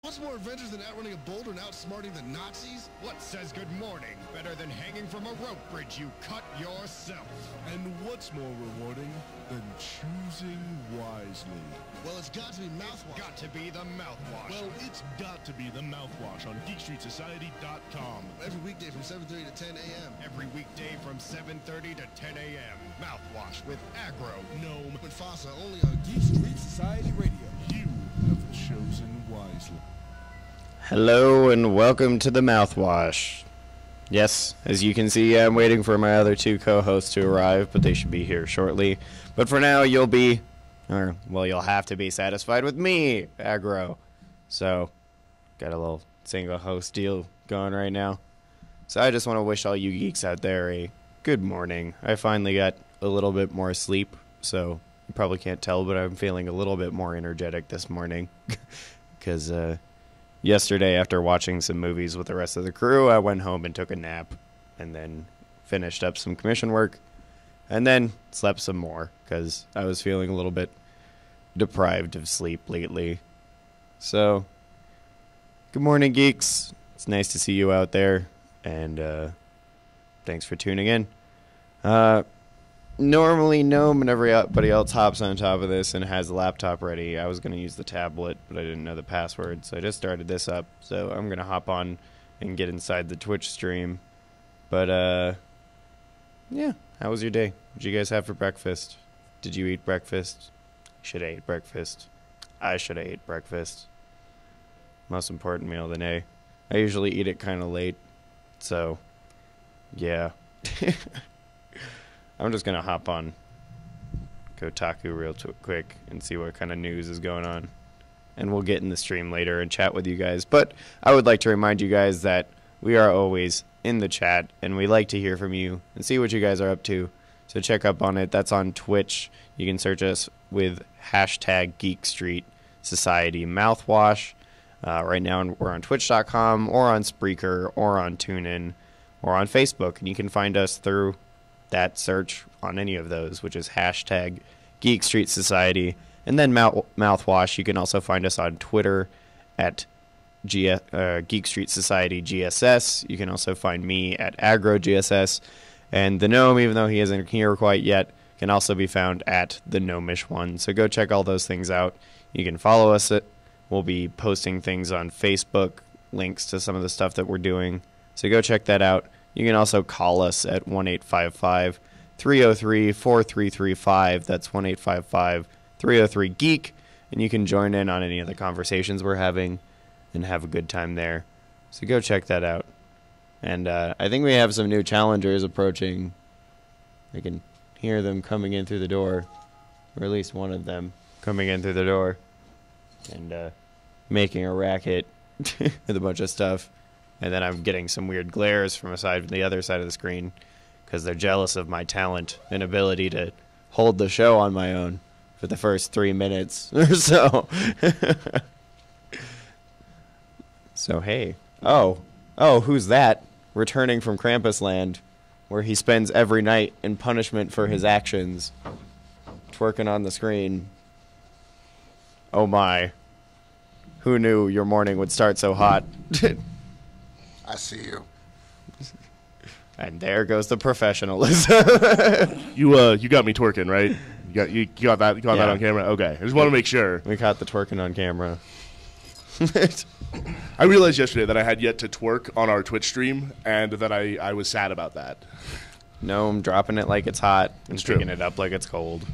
What's more adventures than outrunning a boulder and outsmarting the Nazis? What says good morning better than hanging from a rope bridge you cut yourself? And what's more rewarding than choosing wisely? Well, it's got to be MouthWash. Got to be the MouthWash. Well, it's got to be the MouthWash on geekstreetsociety.com. Every weekday from 7:30 to 10 a.m. Every weekday from 7:30 to 10 a.m. MouthWash with Aggro, Gnome, and Fasa, only on Geek Street Society Radio. You have chosen wisely. Hello and welcome to the MouthWash. Yes, as you can see, I'm waiting for my other two co-hosts to arrive, but they should be here shortly. But for now, you'll have to be satisfied with me, Aggro. So, got a little single host deal going right now. So I just want to wish all you geeks out there a good morning. I finally got a little bit more sleep, so you probably can't tell, but I'm feeling a little bit more energetic this morning. Because, yesterday, after watching some movies with the rest of the crew, I went home and took a nap, and then finished up some commission work, and then slept some more, because I was feeling a little bit deprived of sleep lately. So, good morning, geeks. It's nice to see you out there, and thanks for tuning in. Normally, Gnome and everybody else hops on top of this and has a laptop ready. I was going to use the tablet, but I didn't know the password, so I just started this up. So I'm going to hop on and get inside the Twitch stream. But, yeah, how was your day? What did you guys have for breakfast? Did you eat breakfast? Should have ate breakfast. I should have ate breakfast. Most important meal of the day. I usually eat it kind of late, so, yeah. I'm just going to hop on Kotaku real quick and see what kind of news is going on. And we'll get in the stream later and chat with you guys. But I would like to remind you guys that we are always in the chat, and we like to hear from you and see what you guys are up to. So check up on it. That's on Twitch. You can search us with hashtag Geek Street Society Mouthwash. Right now we're on Twitch.com or on Spreaker or on TuneIn or on Facebook. And you can find us through that search on any of those, which is hashtag Geek Street Society, and then MouthWash. You can also find us on Twitter at Geek Street Society GSS. You can also find me at Aggro GSS, and the Gnome, even though he isn't here quite yet, can also be found at the Gnomish one. So go check all those things out. You can follow us. We'll be posting things on Facebook, links to some of the stuff that we're doing. So go check that out. You can also call us at 1-855-303-4335. That's 1-855-303-GEEK. And you can join in on any of the conversations we're having and have a good time there. So go check that out. And I think we have some new challengers approaching. I can hear them coming in through the door. Or at least one of them coming in through the door. And making a racket with a bunch of stuff. And then I'm getting some weird glares from the other side of the screen because they're jealous of my talent and ability to hold the show on my own for the first 3 minutes or so. So, hey. Oh, who's that? Returning from Krampus Land, where he spends every night in punishment for his actions. Twerking on the screen. Oh my. Who knew your morning would start so hot? I see you. And there goes the professionalism. You got me twerking, right? You got that on camera? Okay. I just want to make sure. We caught the twerking on camera. I realized yesterday that I had yet to twerk on our Twitch stream, and that I was sad about that. No, I'm dropping it like it's hot and It's true. picking it up like it's cold.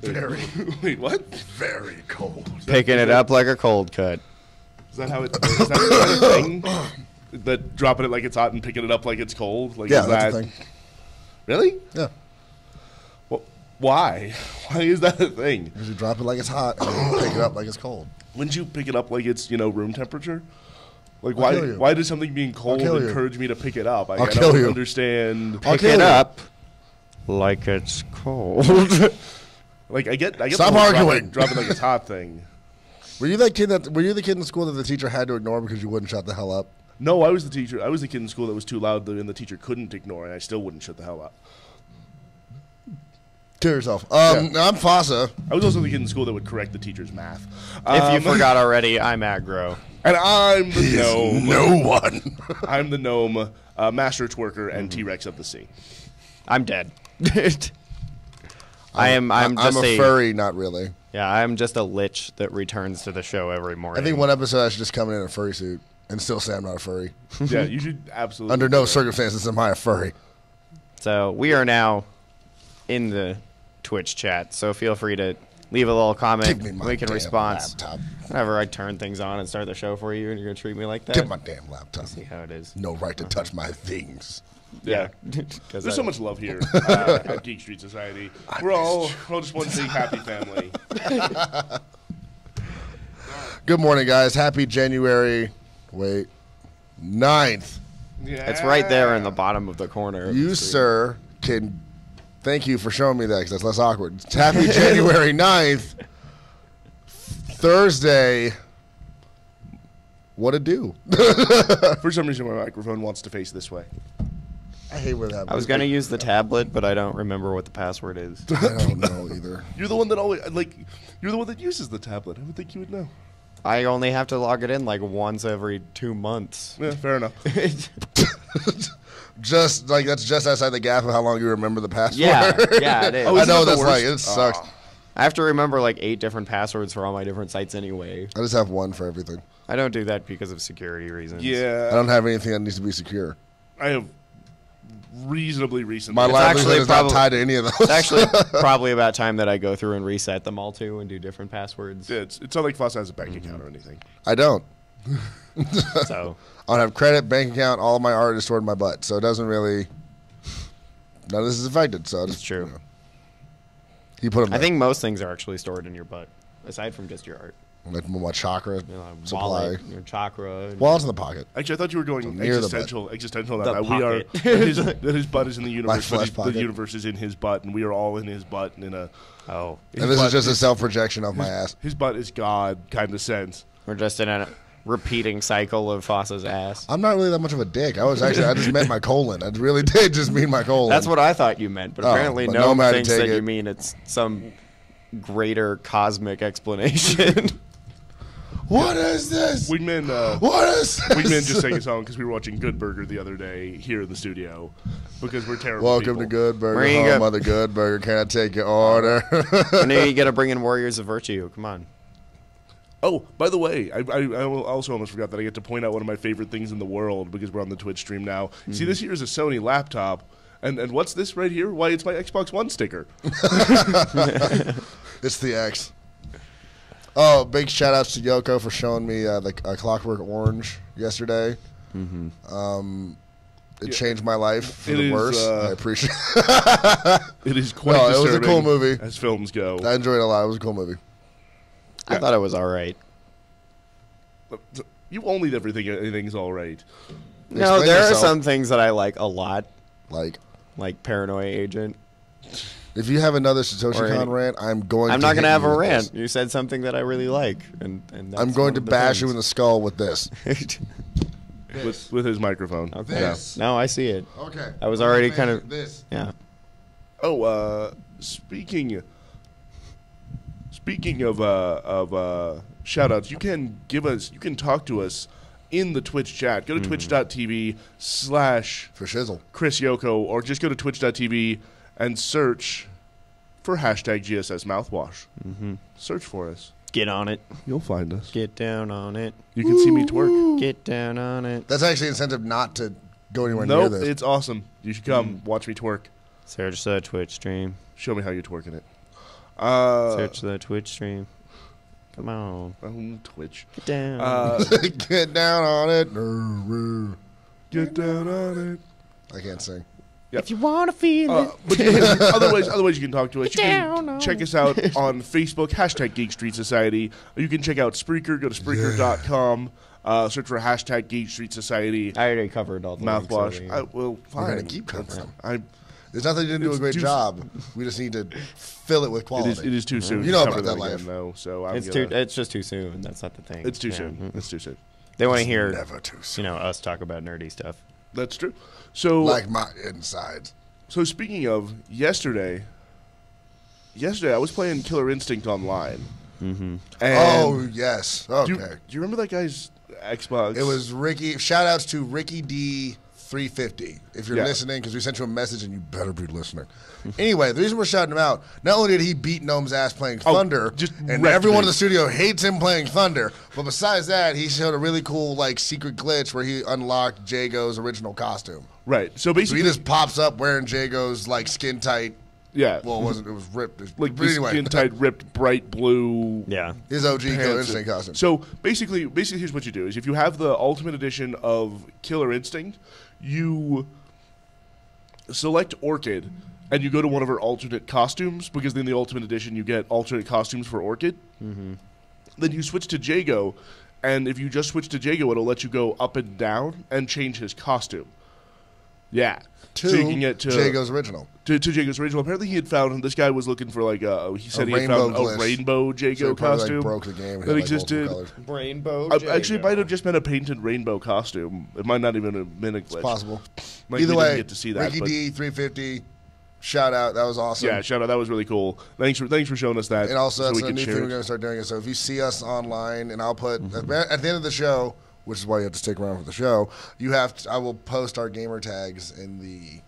Wait, what? Very cold. Picking it up like a cold cut. Is that how it's is that a thing? That dropping it like it's hot and picking it up like it's cold? Like, Yeah, is that's that a thing. Really? Yeah. Well, why? Why is that a thing? Because you drop it like it's hot and you pick it up like it's cold. Wouldn't you pick it up like it's, room temperature? Like, I'll kill you. why does something being cold kill you. encourage me to pick it up? I'll I kill don't you. understand. I'll Pick kill it you. up like it's cold. Like, I get Stop the whole arguing. Drop it like it's hot thing. Were you the kid in school that the teacher had to ignore because you wouldn't shut the hell up? No, I was the teacher. I was the kid in school that was too loud and the teacher couldn't ignore, and I still wouldn't shut the hell up. Kill yourself. I'm Fasa. I was also the kid in school that would correct the teacher's math. If you forgot already, I'm Aggro. And I'm the gnome. No one. I'm the gnome, master twerker, and T-Rex of the sea. I'm dead. I'm just a furry, not really. Yeah, I'm just a lich that returns to the show every morning. I think one episode I should just come in a furry suit and still say I'm not a furry. Yeah, you should absolutely. Under no circumstances am I a furry. So we are now in the Twitch chat, so feel free to leave a little comment. Give me my we can damn respond. laptop. Whenever I turn things on and start the show for you, and you're gonna treat me like that. Give my damn laptop. See how it is. No right to touch my things. Yeah. 'Cause There's so much love here at Geek Street Society. We're all just one big happy family. Good morning, guys. Happy January. Wait. 9th. Yeah. It's right there in the bottom of the corner. Of You, the screen. sir, can... Thank you for showing me that because that's less awkward. It's happy January 9th. Thursday. What to do? For some reason, my microphone wants to face this way. I hate where that I was gonna use the tablet, but I don't remember what the password is. I don't know either. You're the one that always You're the one that uses the tablet. I would think you would know. I only have to log it in like once every 2 months. Yeah, fair enough. Just like that's just outside the gap of how long you remember the password. Yeah, yeah, it is. Oh, I isn't know that the that's like worst? it sucks. I have to remember like 8 different passwords for all my different sites anyway. I just have one for everything. I don't do that because of security reasons. I Yeah, don't have anything that needs to be secure. I have reasonably recently. My livelihood actually is not tied to any of those. It's actually probably about time that I go through and reset them all too and do different passwords. Yeah, it's not like Foss has a bank account or anything. I don't. So I don't have credit, bank account. All of my art is stored in my butt, so it doesn't really. None of this is affected. So it's true. You know, you put them. I think most things are actually stored in your butt, aside from just your art. like my chakra You know, supply. wallet, your chakra. and- Wallet's in the pocket. Actually, I thought you were going Near the existential. The That we are. pocket. That his butt is in the universe, flesh but pocket. the universe is in his butt, and we are all in his butt. And in a Oh, And this is just a self projection of my ass. his butt is God kind of sense. we're just in a repeating cycle of Fossa's ass. I'm not really that much of a dick. I just meant my colon. I really did just mean my colon. That's what I thought you meant, but Oh, apparently but no Gnome had one to thinks take that you it. mean it's some greater cosmic explanation. What is this? Wingman, What is this? Wingman just sang a song because we were watching Good Burger the other day here in the studio because we're terrible. Welcome people. to Good Burger, Where you home go- of the Good Burger. Can I take your order? I know you got to bring in Warriors of Virtue. Come on. Oh, by the way, I also almost forgot that I get to point out one of my favorite things in the world because we're on the Twitch stream now. See, this here is a Sony laptop. And what's this right here? Why, it's my Xbox One sticker. It's the X. Oh, big shout outs to Yoko for showing me the Clockwork Orange yesterday. It changed my life for It the is, worse. I appreciate It is quite No, it disturbing was a cool movie. as films go. I enjoyed it a lot. It was a cool movie. I thought it was all right. You only ever think anything's all right. No, Explain there are yourself. some things that I like a lot, Like, like Paranoia Agent. if you have another Satoshi Or Kon any- rant, I'm going I'm to not going to hit have you a with rant. this. You said something that I really like, and that's I'm going one to of the bash you in the things. skull with this. With his microphone. Okay. Yeah. No, I see it. Okay. I was already kind of this. yeah. Oh, speaking of shout outs, you can talk to us in the Twitch chat. Go to twitch.tv/ For shizzle. Chris Yoko, or just go to twitch.tv and search for hashtag GSS mouthwash. Search for us. Get on it. You'll find us. Get down on it. You can see me twerk. Get down on it. That's actually incentive not to go anywhere near Nope, this. it's awesome. You should come watch me twerk. Search the Twitch stream. Show me how you're twerking it. Search the Twitch stream. Come on. Twitch. Get down. Get down on it. Get down on it. I can't sing. If you want to feel it. But you can, otherwise, you can talk to us. You Down can on check us out on Facebook, hashtag Geek Street Society. Or you can check out Spreaker. Go to Spreaker.com. Search for hashtag Geek Street Society. I already covered all the links Mouthwash. already. Well, fine. We're gonna keep covering them. I, There's nothing you didn't do a It's great too- job. We just need to fill it with quality. it is too soon. You to know cover about that them life. again, though. So I'm It's gonna, it's just too soon. That's not the thing. It's too Yeah. soon. It's too soon. They want to hear Never too soon. us talk about nerdy stuff. That's true. So Like my insides. So speaking of yesterday, yesterday I was playing Killer Instinct online. Mm-hmm. Oh, yes. Okay. Do you remember that guy's Xbox? It was Ricky. Shout outs to Ricky D350. If you're listening, because we sent you a message and you better be listening. Anyway, the reason we're shouting him out, not only did he beat Gnome's ass playing Thunder, and everyone in the studio hates him playing Thunder, but besides that, he showed a really cool like secret glitch where he unlocked Jago's original costume. Right. So basically, he just pops up wearing Jago's like skin tight. Yeah. Well, it wasn't. It was ripped. Like but anyway, skin tight, ripped, bright blue. Yeah. His OG Killer Instinct costume. So basically, here's what you do: is if you have the Ultimate Edition of Killer Instinct, you select Orchid, and you go to one of her alternate costumes, because in the Ultimate Edition you get alternate costumes for Orchid. Mm-hmm. Then you switch to Jago, and if you just switch to Jago, it'll let you go up and down and change his costume. Yeah. So you can get to Jago's original. To Jago's original. Apparently he had found, this guy was looking for like he said he had found a rainbow Jago so costume. Like broke the game that existed. Rainbow Actually, it might have just been a painted rainbow costume. It might not even have been a glitch. It's possible. Either way, get to see that, Ricky D 350, shout out. That was awesome. Yeah, shout out. That was really cool. Thanks for showing us that. And also, that's so a new thing we're going to start doing. So if you see us online, and I'll put at the end of the show, which is why you have to stick around for the show, I will post our gamer tags in the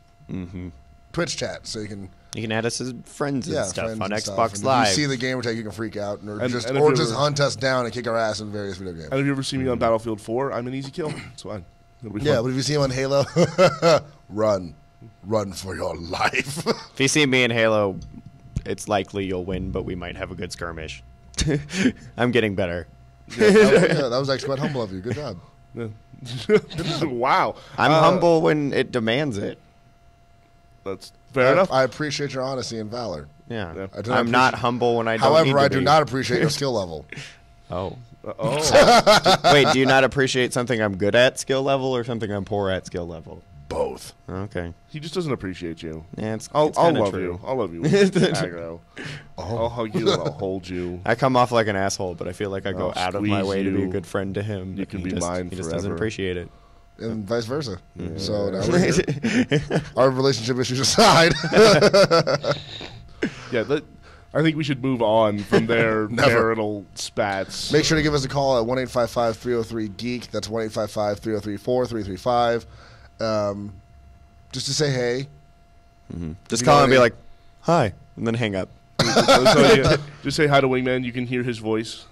Twitch chat, so you can add us as friends and stuff on Xbox stuff. Live. If you see the gamer tag, you can freak out, or just hunt us down and kick our ass in various video games. And if you ever see me on Battlefield 4, I'm an easy kill. It's fine. It'll be fun. Yeah, but if you see him on Halo, run for your life. If you see me in Halo, it's likely you'll win, but we might have a good skirmish. I'm getting better. That was actually quite humble of you. Good job. Yeah. Wow. I'm humble when it demands it. That's fair enough. I appreciate your honesty and valor. Yeah. I'm not humble when I don't However, need to I do be. not appreciate your skill level. Oh. Oh. Wait, do you not appreciate something I'm good at skill level or something I'm poor at skill level? Both. Okay. He just doesn't appreciate you. Yeah, I'll kinda love true. you. I'll love you. Aggro. I'll hug you and I'll hold you. I come off like an asshole, but I feel like I go I'll out of my squeeze way to be a you. good friend to him. You can He be mine He just doesn't forever. appreciate it. And vice versa. So now we're here. Our relationship issues aside. Yeah, I think we should move on from their marital spats. Make sure to give us a call at 1-855-303-GEEK. That's 1-855-303-4335. Just to say hey. Just call and be like, hi, and then hang up. Just say hi to Wingman. You can hear his voice,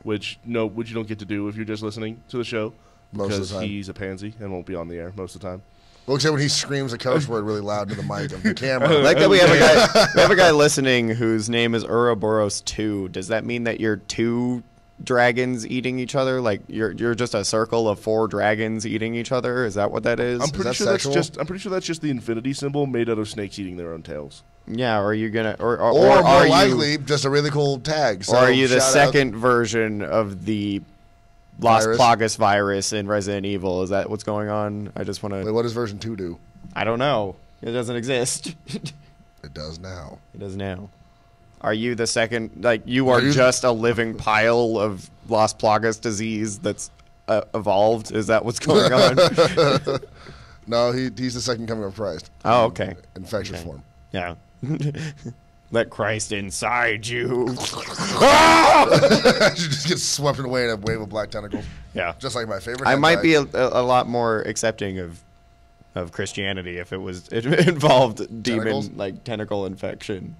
which you don't get to do if you're just listening to the show. Most of the because time. he's a pansy and won't be on the air most of the time. Well, except when he screams a curse word really loud to the mic of the camera. Like that we have a guy listening whose name is Ouroboros 2. Does that mean that you're two dragons eating each other? Like you're just a circle of four dragons eating each other? Is that what that is? I'm pretty sure sexual? that's just the infinity symbol made out of snakes eating their own tails. Yeah, or are you gonna or Or are more you, likely, just a really cool tag. So or are you the shout out- second version of the Las Virus? Plagas virus in Resident Evil? Is that what's going on? I just want Wait, to. what does version 2 do? I don't know. It doesn't exist. It does now. It does now. Are you the second? Like you are Are you- just a living pile of Las Plagas disease that's evolved? Is that what's going on? No, he's the second coming of Christ. Oh, okay. Infectious form. Yeah. Let Christ inside you. She just gets swept away in a wave of black tentacles. Yeah. Just like my favorite. I might hentai. be a lot more accepting of Christianity if it involved Tentacles? demon like tentacle infection.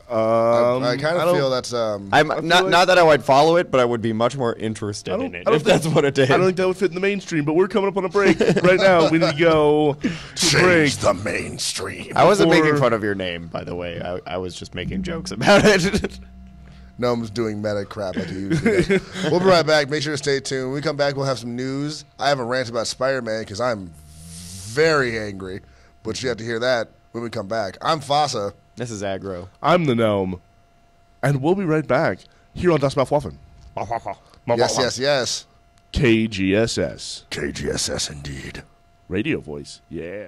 I kind of feel that's I'm feel not like- not that I would follow it, but I would be much more interested in it if that's what it did. I don't think that would fit in the mainstream, but we're coming up on a break right now. We need to go to a break. change the mainstream. I wasn't before- making fun of your name, by the way. I was just making jokes about it. Gnome's doing meta crap like he usually does. We'll be right back. Make sure to stay tuned. When we come back, we'll have some news. I have a rant about Spider-Man because I'm very angry, but you have to hear that when we come back. I'm Fasa. This is Aggro. I'm the gnome, and we'll be right back here on Das Mouthwaffen. Yes. KGSS. KGSS indeed. Radio voice. Yeah.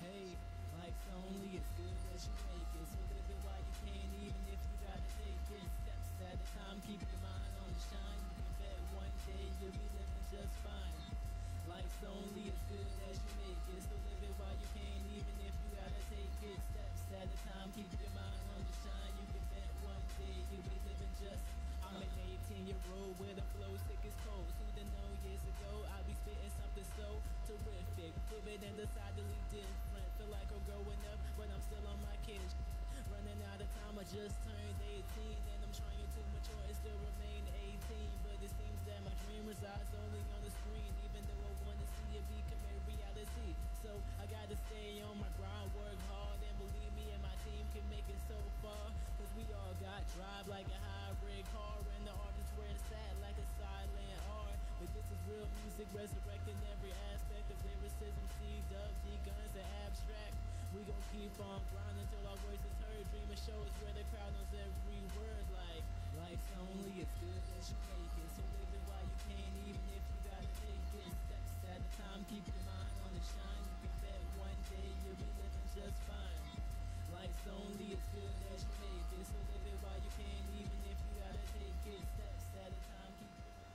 Hey, life's only as good as you make it. So live it while you can, even if you gotta take it steps at a time. Keep your mind on the shine. You can bet one day you'll be living just fine. Life's only just turned 18 and I'm trying to mature and still remain 18. But it seems that my dream resides only on the screen, even though I want to see it become a reality. So I gotta stay on my grind, work hard, and believe me and my team can make it so far. Cause we all got drive like a hybrid car, and the artists wear the sad like a silent R. But this is real music, resurrecting every aspect of lyricism, C-dub, D-guns, and abstract. We gon' keep on grinding until our voice is heard. Dream of shows where the crowd knows every word. Like, life's only as good as you make it. So live it while you can, even if you gotta take it steps at a time. Keep your mind on the shine. You can bet one day you'll be living just fine. Life's only as good as you make it. So live it while you can, even if you gotta take it steps at a time. Keep your mind.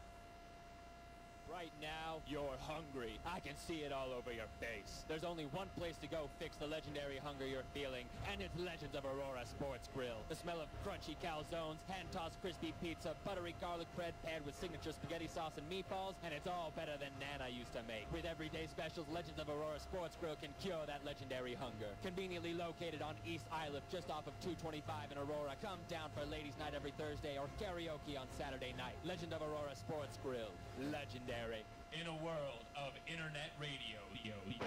Right now, you're hungry. I can see it all over your face. There's only one place to go fix the legendary hunger you're feeling, and it's Legends of Aurora Sports Grill. The smell of crunchy calzones, hand-tossed crispy pizza, buttery garlic bread paired with signature spaghetti sauce and meatballs, and it's all better than Nana used to make. With everyday specials, Legends of Aurora Sports Grill can cure that legendary hunger. Conveniently located on East Island, just off of 225 in Aurora. Come down for Ladies' Night every Thursday or karaoke on Saturday night. Legend of Aurora Sports Grill. Legendary. In a world of internet radio, there is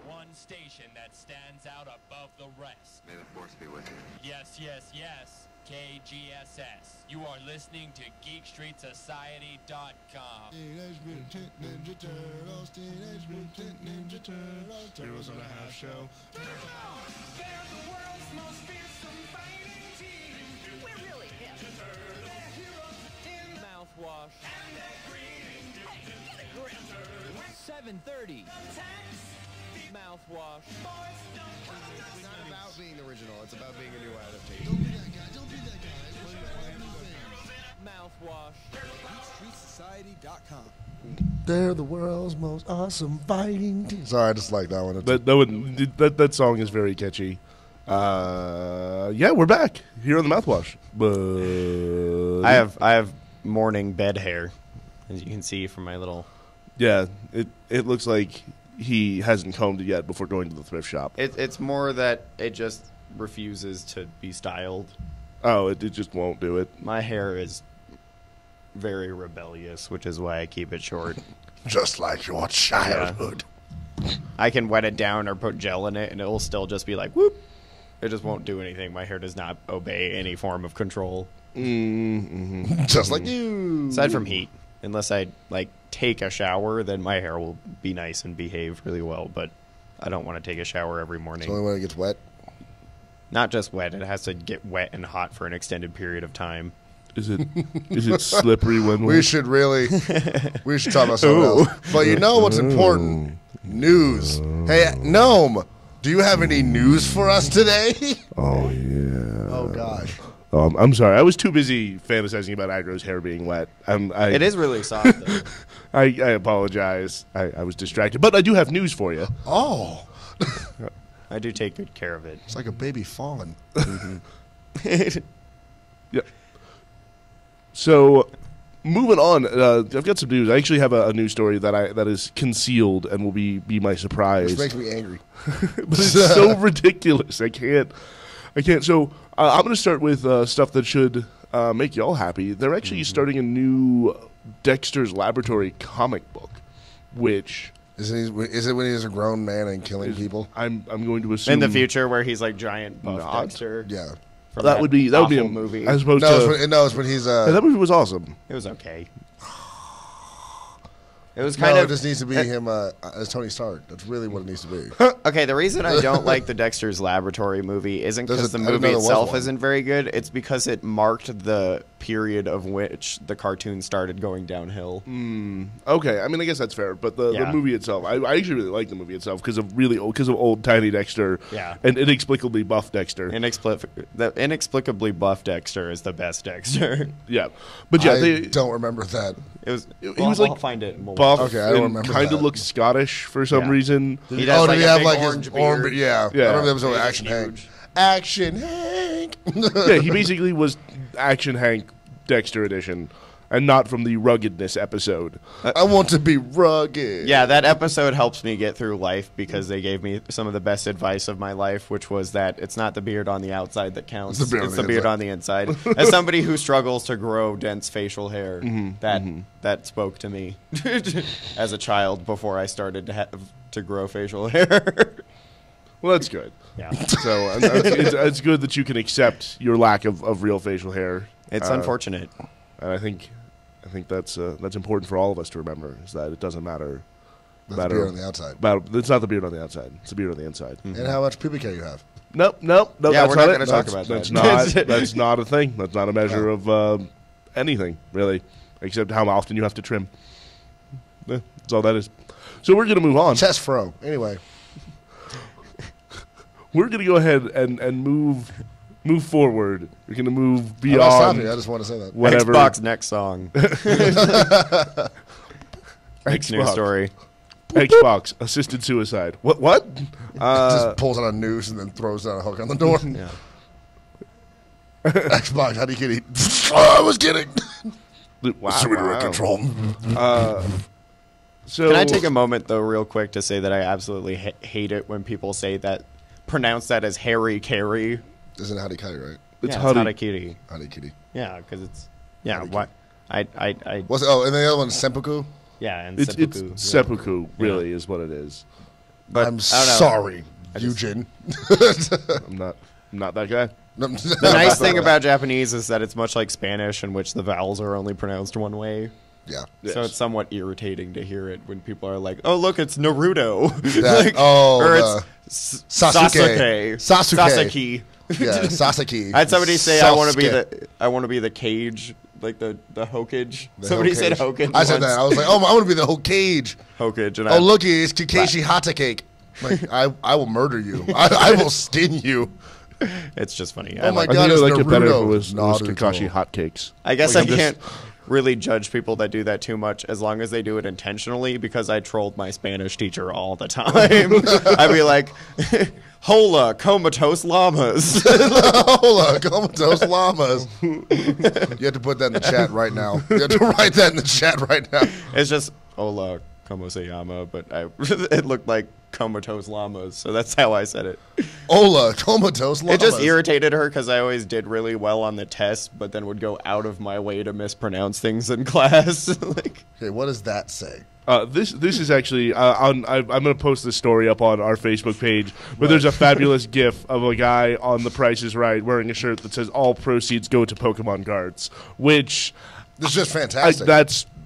one station that stands out above the rest. May the force be with you. Yes, yes, yes. KGSS. You are listening to GeekStreetSociety.com. Teenage Mutant Ninja Turtles, Teenage Mutant Ninja Turtles, Turtles on a Half Show. They're the world's most fearsome fighting team. We're really hip. They're heroes in Mouthwash. and they're green. Hey, get a grip. 7:30. Mouthwash. It's not about being original, it's about being a new adaptation. Don't be that guy. Don't be that guy. Mouthwash. GeekStreetSociety.com. They're the world's most awesome fighting team. Sorry, I just like that one. That song is very catchy. Yeah, we're back here on the Mouthwash. But I have morning bed hair, as you can see from my little. yeah, it looks like he hasn't combed it yet before going to the thrift shop. It's more that it just refuses to be styled. Oh, it just won't do it. My hair is very rebellious, which is why I keep it short. Just like your childhood. I can wet it down or put gel in it, and it'll still just be like, whoop. It just won't do anything. My hair does not obey any form of control. Mm-hmm. Just like you. Aside from heat. Unless I, take a shower, then my hair will be nice and behave really well. But I don't want to take a shower every morning. It's only when it gets wet. Not just wet. It has to get wet and hot for an extended period of time. Is it slippery when We should talk about something else. But you know what's important? News. Hey, Gnome, do you have any news for us today? Oh, yeah. Oh, gosh. I'm sorry. I was too busy fantasizing about Aggro's hair being wet. It is really soft, though. I apologize. I was distracted. But I do have news for you. Oh. I do take good care of it. It's like a baby fawn. Yeah. So, moving on, I've got some news. I actually have a news story that is concealed and will be my surprise. Which makes me angry. But it's so ridiculous. I can't. So, I'm going to start with stuff that should make y'all happy. They're actually starting a new Dexter's Laboratory comic book, which... Is it when he's a grown man and killing people? I'm going to assume... In the future, where he's like giant buff Dexter. Yeah. That would be a movie. As opposed to... No, it's when he's... that movie was awesome. It was okay. It was It just needs to be him as Tony Stark. That's really what it needs to be. Okay, the reason I don't like the Dexter's Laboratory movie isn't because the movie itself isn't very good. It's because it marked the period of which the cartoon started going downhill. Okay, I mean, I guess that's fair. But the movie itself, I actually really like the movie itself because of old tiny Dexter. Yeah. And inexplicably buff Dexter. The inexplicably buff Dexter is the best Dexter. Yeah, but yeah, I don't remember that. He was like I'll find it. buff. Okay, I don't remember Kind of that. looks Scottish for some reason. He does did he a have big like orange his beard. orange? Yeah. I remember there was no Action Hank. huge. Action Hank. Yeah, he basically was Action Hank Dexter edition. and not from the ruggedness episode. I want to be rugged. Yeah, that episode helps me get through life because they gave me some of the best advice of my life, which was that it's not the beard on the outside that counts. It's the beard on the inside. As somebody who struggles to grow dense facial hair, that spoke to me as a child before I started to grow facial hair. Well, that's good. Yeah. So it's good that you can accept your lack of real facial hair. It's unfortunate. And I think that's important for all of us to remember, is that it doesn't matter. The beard on the outside. It's not the beard on the outside. It's the beard on the inside. And how much pubic hair you have. Nope. Yeah, that's we're not going it. to talk about that. That's not a thing. That's not a measure of anything, really, except how often you have to trim. That's all that is. So we're going to move on. Chest fro. Anyway. We're going to go ahead and move forward. We're going to move beyond. I'm not stopping. I just want to say that. Whatever. Xbox next song. Next news story. Xbox assisted suicide. What? Just pulls out a noose and then throws down a hook on the door. Yeah. Xbox, how do you get it? Oh, I was kidding. Wow. Control. So Can I take a moment, though, real quick, to say that I absolutely hate it when people say that, pronounce that as Harry Carey. Isn't it Harikari, right? It's Harikiri. Harikiri. Yeah, because it's... Yeah, what? I What's and then the other one's Senpuku? Yeah, and it's seppuku. seppuku, really, is what it is. But I'm sorry, Eugen. I'm not that guy. The nice thing about Japanese is that it's much like Spanish, in which the vowels are only pronounced one way. Yeah. Yes. So it's somewhat irritating to hear it when people are like, "Oh, look, it's Naruto," or it's Sasuke. Sasuke. Yeah, Sasuke. I had somebody say, Sasuke. "I want to be the cage, like the Hokage." Somebody said Hokage. I said that. I was like, "Oh, I want to be the Hokage." Hokage. And look, it's Kakashi Hata Cake. Like, I will murder you. I will skin you. It's just funny. Oh my I God, think I it's like it better if it Naruto. was Kakashi hotcakes. I guess Like, I can't really judge people that do that too much as long as they do it intentionally, because I trolled my Spanish teacher all the time. I'd be like, "Hola, comatose llamas." Hola, comatose llamas. You have to put that in the chat right now. You have to write that in the chat right now. It's just hola, como se llama, but it looked like comatose llamas, so that's how I said it. Hola, comatose llamas. It just irritated her because I always did really well on the test, but then would go out of my way to mispronounce things in class. Okay, what does that say? This is actually I'm going to post this story up on our Facebook page, but there's a fabulous GIF of a guy on The Price is Right wearing a shirt that says "All proceeds go to Pokemon cards," which this is just fantastic.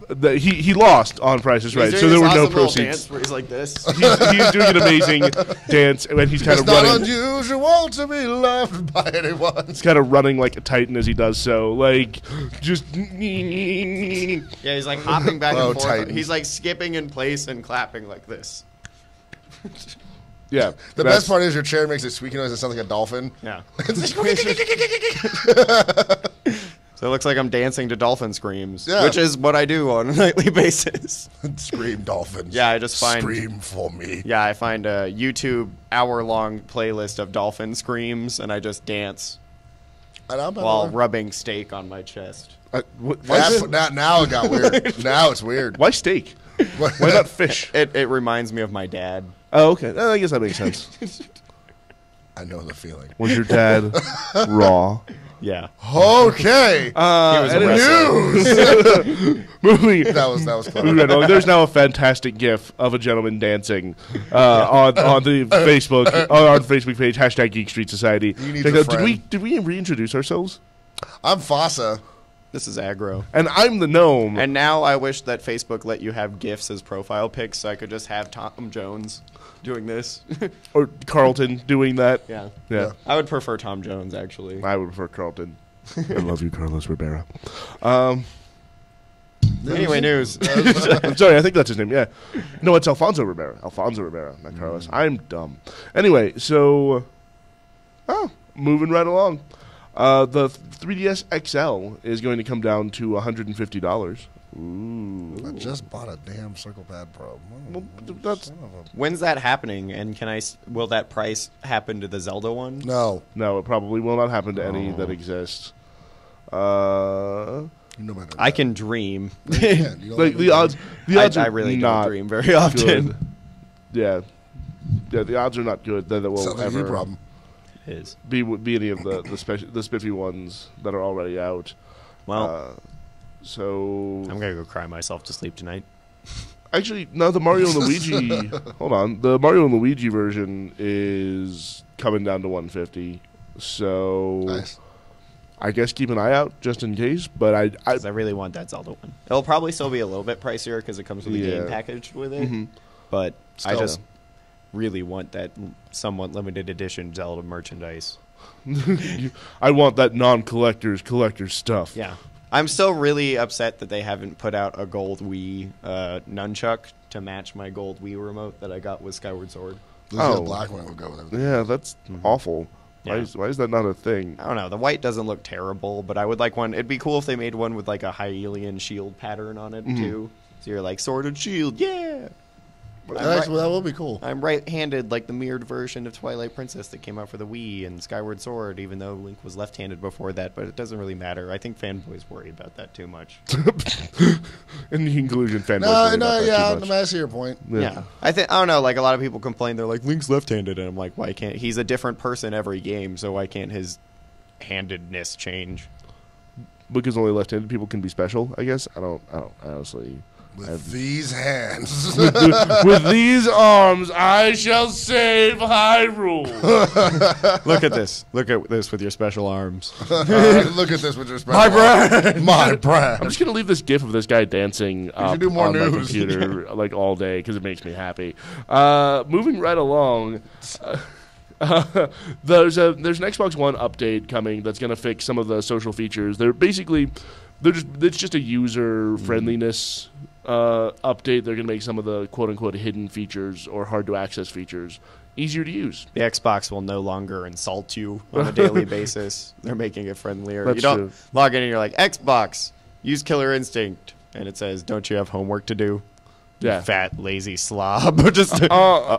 He lost on Price is Right, so there were no proceeds. Dance where he's like this. He's doing an amazing dance, and he's kind of running. It's not unusual to be loved by anyone. He's kind of running like a titan as he does so, like just. Yeah, he's like hopping back and forth. Titan. He's like skipping in place and clapping like this. Yeah. The best part is your chair makes a squeaky noise that sounds like a dolphin. Yeah. So it looks like I'm dancing to dolphin screams, which is what I do on a nightly basis. Scream dolphins. Yeah, I just find... Scream for me. Yeah, I find a YouTube hour-long playlist of dolphin screams, and I just dance while rubbing steak on my chest. Now it got weird. Now it's weird. Why steak? Why not fish? It reminds me of my dad. Oh, okay. I guess that makes sense. I know the feeling. Was your dad raw? Yeah. Okay. News. Moving. That was clever. Moving right along. There's now a fantastic GIF of a gentleman dancing on the Facebook on our Facebook page #Geek Street Society. Did we reintroduce ourselves? I'm Fasa. This is Aggro. And I'm the gnome. And now I wish that Facebook let you have GIFs as profile pics, so I could just have Tom Jones doing this. Or Carlton doing that. Yeah. I would prefer Tom Jones, actually. I would prefer Carlton. I love you, Carlos Rivera. Anyway, news. I'm sorry, I think that's his name. Yeah. No, it's Alfonso Rivera. Alfonso Rivera, not Carlos. I'm dumb. Anyway, so... moving right along. The 3DS XL is going to come down to $150. Ooh. I just bought a damn Circle Pad Pro. When's that happening? And will that price happen to the Zelda one? No. No, it probably will not happen to any that exist. You know better than I that. can dream. You can't. You don't Like the odds I are really not don't dream very often. good. Yeah, the odds are not good that it will Sounds like ever your problem. It is. be any of the spiffy ones that are already out. Well, so I'm gonna go cry myself to sleep tonight. actually, no. The Mario and Luigi. Hold on, the Mario and Luigi version is coming down to 150. So Nice. I guess keep an eye out just in case. But I 'Cause I really want that Zelda one. It'll probably still be a little bit pricier because it comes with a game package with it. But I Still. just really want that somewhat limited edition Zelda merchandise. I want that collector's stuff. Yeah. I'm still really upset that they haven't put out a gold Wii nunchuck to match my gold Wii remote that I got with Skyward Sword. The black one would go with everything. Yeah, that's awful. Yeah. Why is that not a thing? I don't know. The white doesn't look terrible, but I would like one. It'd be cool if they made one with like a Hylian shield pattern on it too. So you're like sword and shield, yeah. That would be cool. I'm right-handed like the mirrored version of Twilight Princess that came out for the Wii and Skyward Sword, even though Link was left-handed before that, but it doesn't really matter. I think fanboys worry about that too much. In the conclusion, fanboys worry about that too much. I see your point. Yeah. I don't know, like a lot of people complain, they're like, Link's left-handed, and I'm like, why can't, he's a different person every game, so why can't his handedness change? Because only left-handed people can be special, I guess. I don't honestly. With these hands. With these arms, I shall save Hyrule. Look at this. Look at this with your special arms. Look at this with your special My brand. I'm just gonna leave this GIF of this guy dancing up do more on my news. computer like all day because it makes me happy. Moving right along. There's an Xbox One update coming that's gonna fix some of the social features. It's just a user friendliness update. They're going to make some of the quote-unquote hidden features or hard-to-access features easier to use. The Xbox will no longer insult you on a daily basis. They're making it friendlier. That's you don't true. log in and you're like, Xbox, use Killer Instinct. And it says, don't you have homework to do? Yeah. You fat, lazy slob. Just I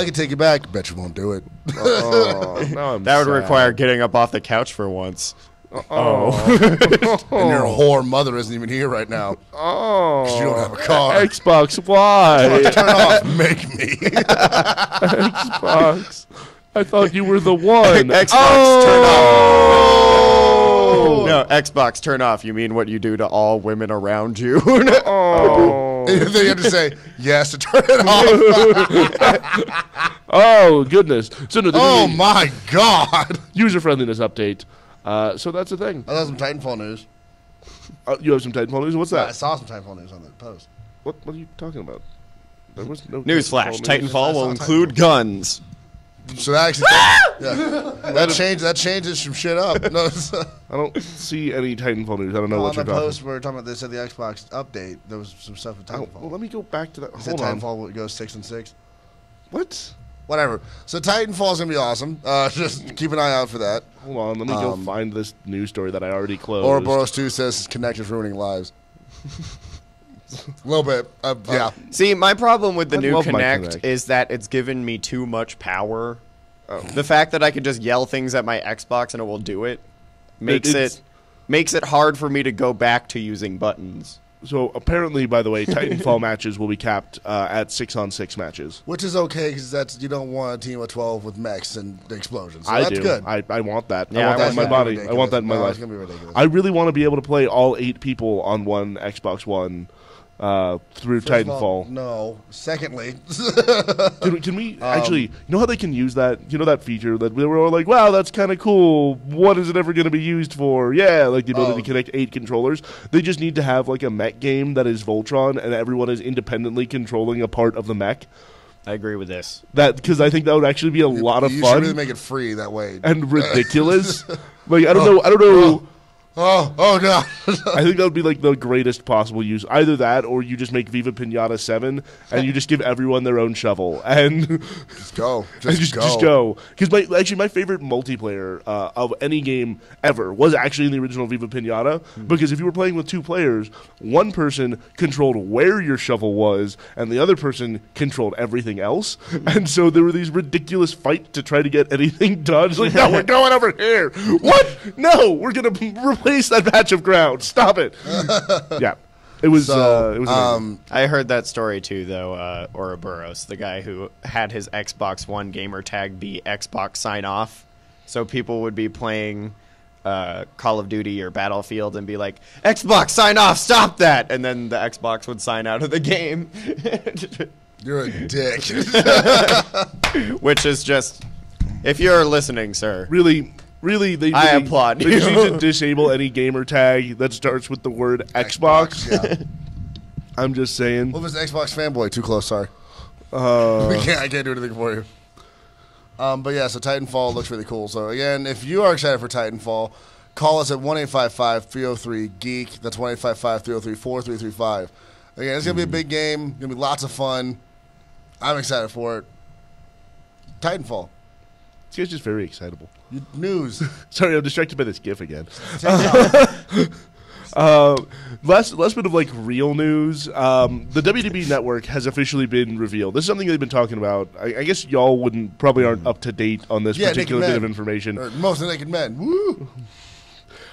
can take you back. Bet you won't do it. Now I'm that would sad. require getting up off the couch for once. And your whore mother isn't even here right now. Oh. 'Cause you don't have a car. Xbox, why? Turn off. Make me. Xbox. I thought you were the one. Xbox, turn off. No, Xbox, turn off. You mean what you do to all women around you? Oh. Then you have to say yes to turn it off. Oh, goodness. So no, Oh, my God. user friendliness update. So that's the thing. I saw some Titanfall news. You have some Titanfall news? What's I that? saw some Titanfall news on the post. What are you talking about? There was no Newsflash, news. Titanfall will I saw include guns. So that actually, that changes some shit up. No, it's, I don't see any Titanfall news. I don't know on what the you're talking post we were talking about, they said the Xbox update. There was some stuff with Titanfall. Well, let me go back to that. They said Hold on. Titanfall would go 6 and 6. What? Whatever. So Titanfall's gonna be awesome. Just keep an eye out for that. Hold on. Let me go find this news story that I already closed. Ouroboros 2 says Kinect is ruining lives. A little bit. Yeah. See, my problem with the I new love my Kinect Kinect. is that it's given me too much power. The fact that I can just yell things at my Xbox and it will do it makes It's- it hard for me to go back to using buttons. So apparently, by the way, Titanfall matches will be capped at 6-on-6 matches. Which is okay because you don't want a team of 12 with mechs and explosions. So I that's do. good. I want that. Yeah, I want that in my That's body. gonna be I want that in my ridiculous. No, life. it's gonna be ridiculous. I really want to be able to play all 8 people on one Xbox One through First of all, Titanfall. no. Secondly, Can we actually? You know how they can use that? You know that feature that we were all like, "Wow, that's kind of cool." What is it ever going to be used for? Yeah, like the ability to connect 8 controllers. They just need to have like a mech game that is Voltron, and everyone is independently controlling a part of the mech. I agree with this. That because I think that would actually be a lot of you fun should really make it free that way. and ridiculous. Like I don't know. Oh no! I think that would be like the greatest possible use. Either that, or you just make Viva Pinata 7, and you just give everyone their own shovel, and Just go. just go. Because my favorite multiplayer of any game ever was actually in the original Viva Pinata. Because if you were playing with 2 players, one person controlled where your shovel was, and the other person controlled everything else. And so there were these ridiculous fights to try to get anything done. It's like, no, we're going over here. What? No, we're gonna replace replace that patch of ground. Stop it. Yeah. It was amazing. I heard that story too, though. Ouroboros, the guy who had his Xbox One gamer tag be Xbox sign off, so people would be playing Call of Duty or Battlefield and be like, Xbox sign off, stop that, and then the Xbox would sign out of the game. You're a dick. Which is just, if you're listening, sir, Really, I applaud they you. just need to disable any gamer tag that starts with the word Xbox. Yeah. I'm just saying. What was Xbox fanboy? Too close. Sorry. I can't do anything for you. But yeah, so Titanfall looks really cool. So again, if you are excited for Titanfall, call us at 1-855-303-GEEK. That's 1-855-303-4335. Again, it's gonna be a big game. Gonna be lots of fun. I'm excited for it. Titanfall. This guy's just very excitable. News. Sorry, I'm distracted by this GIF again. Last bit of like real news. The WWE Network has officially been revealed. This is something they've been talking about. I guess y'all probably aren't up to date on this particular bit of information. Most of the naked men. Woo!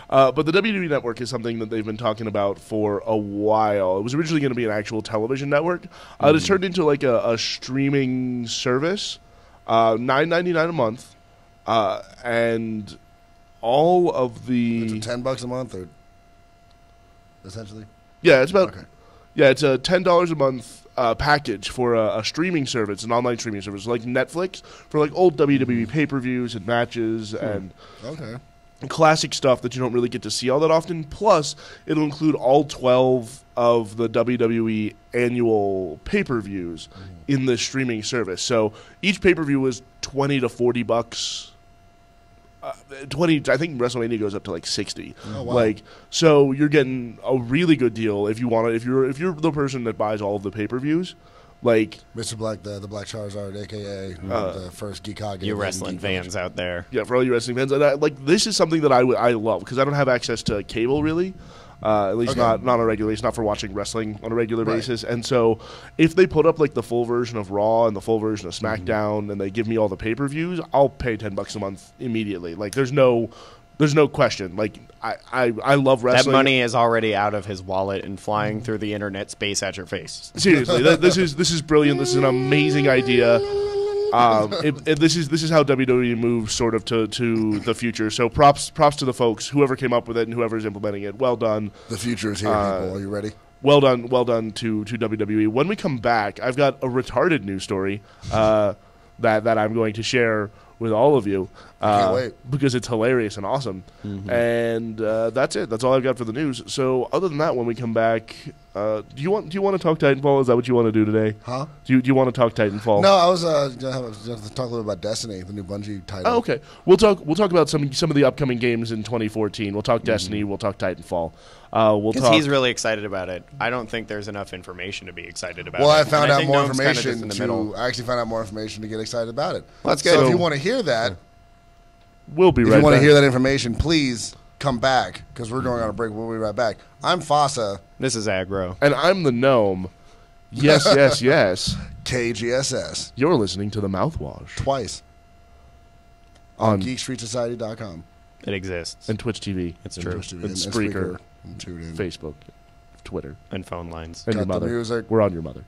But the WWE Network is something that they've been talking about for a while. It was originally going to be an actual television network. It's turned into like a streaming service, $9.99 a month. And all of the It's $10 a month, or essentially. Yeah, it's about. Okay. Yeah, it's a $10 a month package for a streaming service, an online streaming service like Netflix for like old WWE pay-per-views and matches and classic stuff that you don't really get to see all that often. Plus, it'll include all 12 of the WWE annual pay-per-views in the streaming service. So each pay-per-view was $20 to $40. 20. I think WrestleMania goes up to like 60. Oh, wow. Like, so you're getting a really good deal if you want to. If you're the person that buys all of the pay-per-views, like Mr. Black, the Black Charizard, aka the first Geek Hog. you wrestling fans out there. Yeah, for all you wrestling fans, like this is something that I love because I don't have access to cable really. At least not on a regular basis, not for watching wrestling on a regular basis. And so if they put up like the full version of Raw and the full version of SmackDown and they give me all the pay-per-views, I'll pay $10 a month immediately. Like there's no question. Like I love wrestling. That money is already out of his wallet and flying through the internet space at your face. Seriously, this is brilliant. This is an amazing idea. This is how WWE moves sort of to the future. So props to the folks, whoever came up with it and whoever's implementing it. Well done. The future is here, people. Are you ready? Well done to WWE. When we come back, I've got a retarded news story that I'm going to share with all of you Can't wait. because it's hilarious and awesome. And that's it. That's all I've got for the news. So other than that, when we come back, do you want to talk Titanfall? Is that what you want to do today? Huh? Do you want to talk Titanfall? No, I was going to talk a little about Destiny, the new Bungie title. Oh, okay. We'll talk about some of the upcoming games in 2014. We'll talk Destiny. We'll talk Titanfall. Because he's really excited about it. I don't think there's enough information to be excited about. Well, it. I found out more Gnome's kinda just information in the middle. I actually found out more information to get excited about it. Well, that's good. So if you want to hear that, we'll be if right you want to back. hear that information, please come back because we're going on a break. We'll be right back. I'm Fasa. This is Aggro. And I'm the gnome. Yes, yes, yes. KGSS. You're listening to the Mouthwash Twice. On GeekStreetSociety.com. It exists. and Twitch TV. It's And true. Twitch TV, And Spreaker. and TuneIn. Facebook, Twitter, And phone lines. and your Got the mother. music. We're on your mother.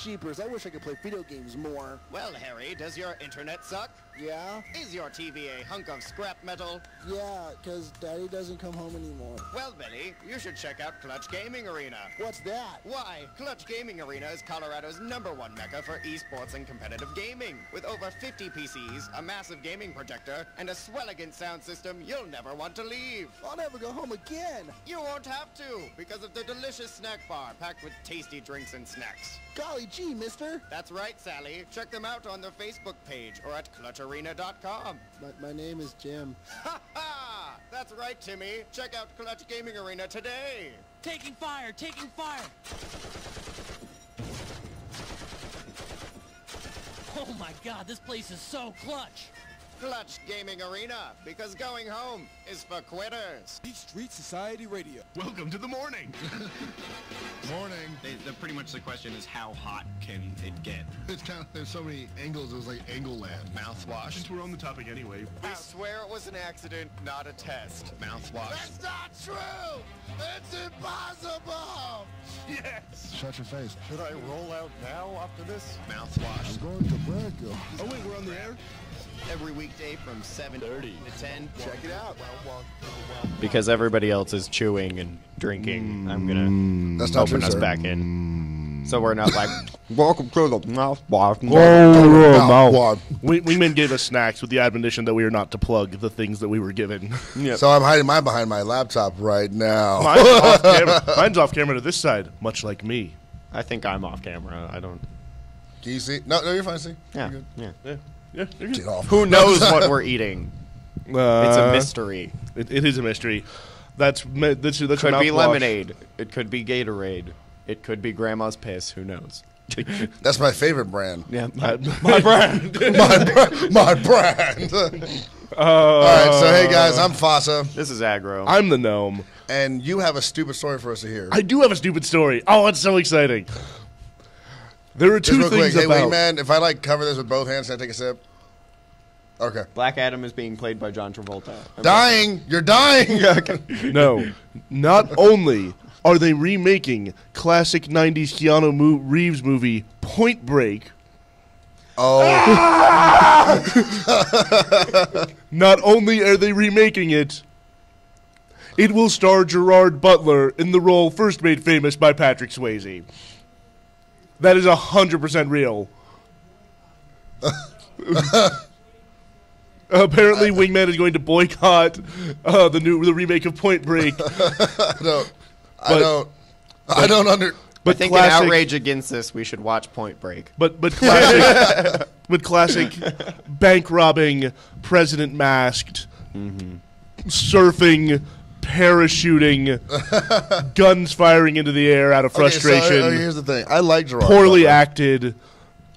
jeepers, I wish I could play video games more. Well, Harry, does your internet suck? Yeah? Is your TV a hunk of scrap metal? Yeah, because Daddy doesn't come home anymore. Well, Billy, you should check out Clutch Gaming Arena. What's that? Why, Clutch Gaming Arena is Colorado's #1 mecca for esports and competitive gaming. With over 50 PCs, a massive gaming projector, and a swelligant sound system you'll never want to leave. I'll never go home again. You won't have to, because of the delicious snack bar packed with tasty drinks and snacks. Golly gee, mister. That's right, Sally. Check them out on their Facebook page or at clutcharena.com. My name is Jim. Ha ha! That's right, Timmy. Check out Clutch Gaming Arena today. Taking fire! Taking fire! Oh my god, this place is so clutch! Clutch Gaming Arena, because going home is for quitters. Beat Street Society Radio. Welcome to the morning. Morning. Pretty much the question is how hot can it get? It's kind of, there's so many angles, it was like angle land. Mouthwash. Since we're on the topic anyway. I swear it was an accident, not a test. Mouthwash. That's not true! It's impossible! Yes! Shut your face. Should I roll out now after this? Mouthwash. Going to bed, girl. Oh wait, we're on the air? Every weekday from 7:30 to 10. Check it out. Because everybody else is chewing and drinking, I'm gonna That's not open true, us sir. back in. So we're not like, welcome to the mouthwash. Wingman gave us snacks with the admonition that we are not to plug the things that we were given. Yep. So I'm hiding mine behind my laptop right now. Mine's off camera to this side, much like me. I think I'm off camera. I don't. Can you see? No, you're fine. See? Yeah. You're good. Yeah. Yeah, you're good. Get off. Who knows what we're eating? It's a mystery. It is a mystery. That's Could be mouthwash. lemonade. It could be Gatorade. It could be Grandma's piss. Who knows? That's my favorite brand. Yeah, my brand. my brand. All right, so hey guys, I'm Fasa, This is Aggro. I'm the gnome. and you have a stupid story for us to hear. I do have a stupid story. Oh, it's so exciting. There are Just two real quick, things hey about... Wingman, if I like cover this with both hands, can I take a sip? Okay. Black Adam is being played by John Travolta. Dying! You're dying! Okay. No. Not only are they remaking classic 90s Keanu Reeves movie Point Break, not only are they remaking it, it will star Gerard Butler in the role first made famous by Patrick Swayze. That is 100% real. Apparently, Wingman is going to boycott the remake of Point Break. I don't But I think classic, in outrage against this, we should watch Point Break. But classic, classic bank robbing, president masked, surfing, parachuting, guns firing into the air out of frustration. Okay, so, here's the thing. I like Gerard poorly Butler. acted.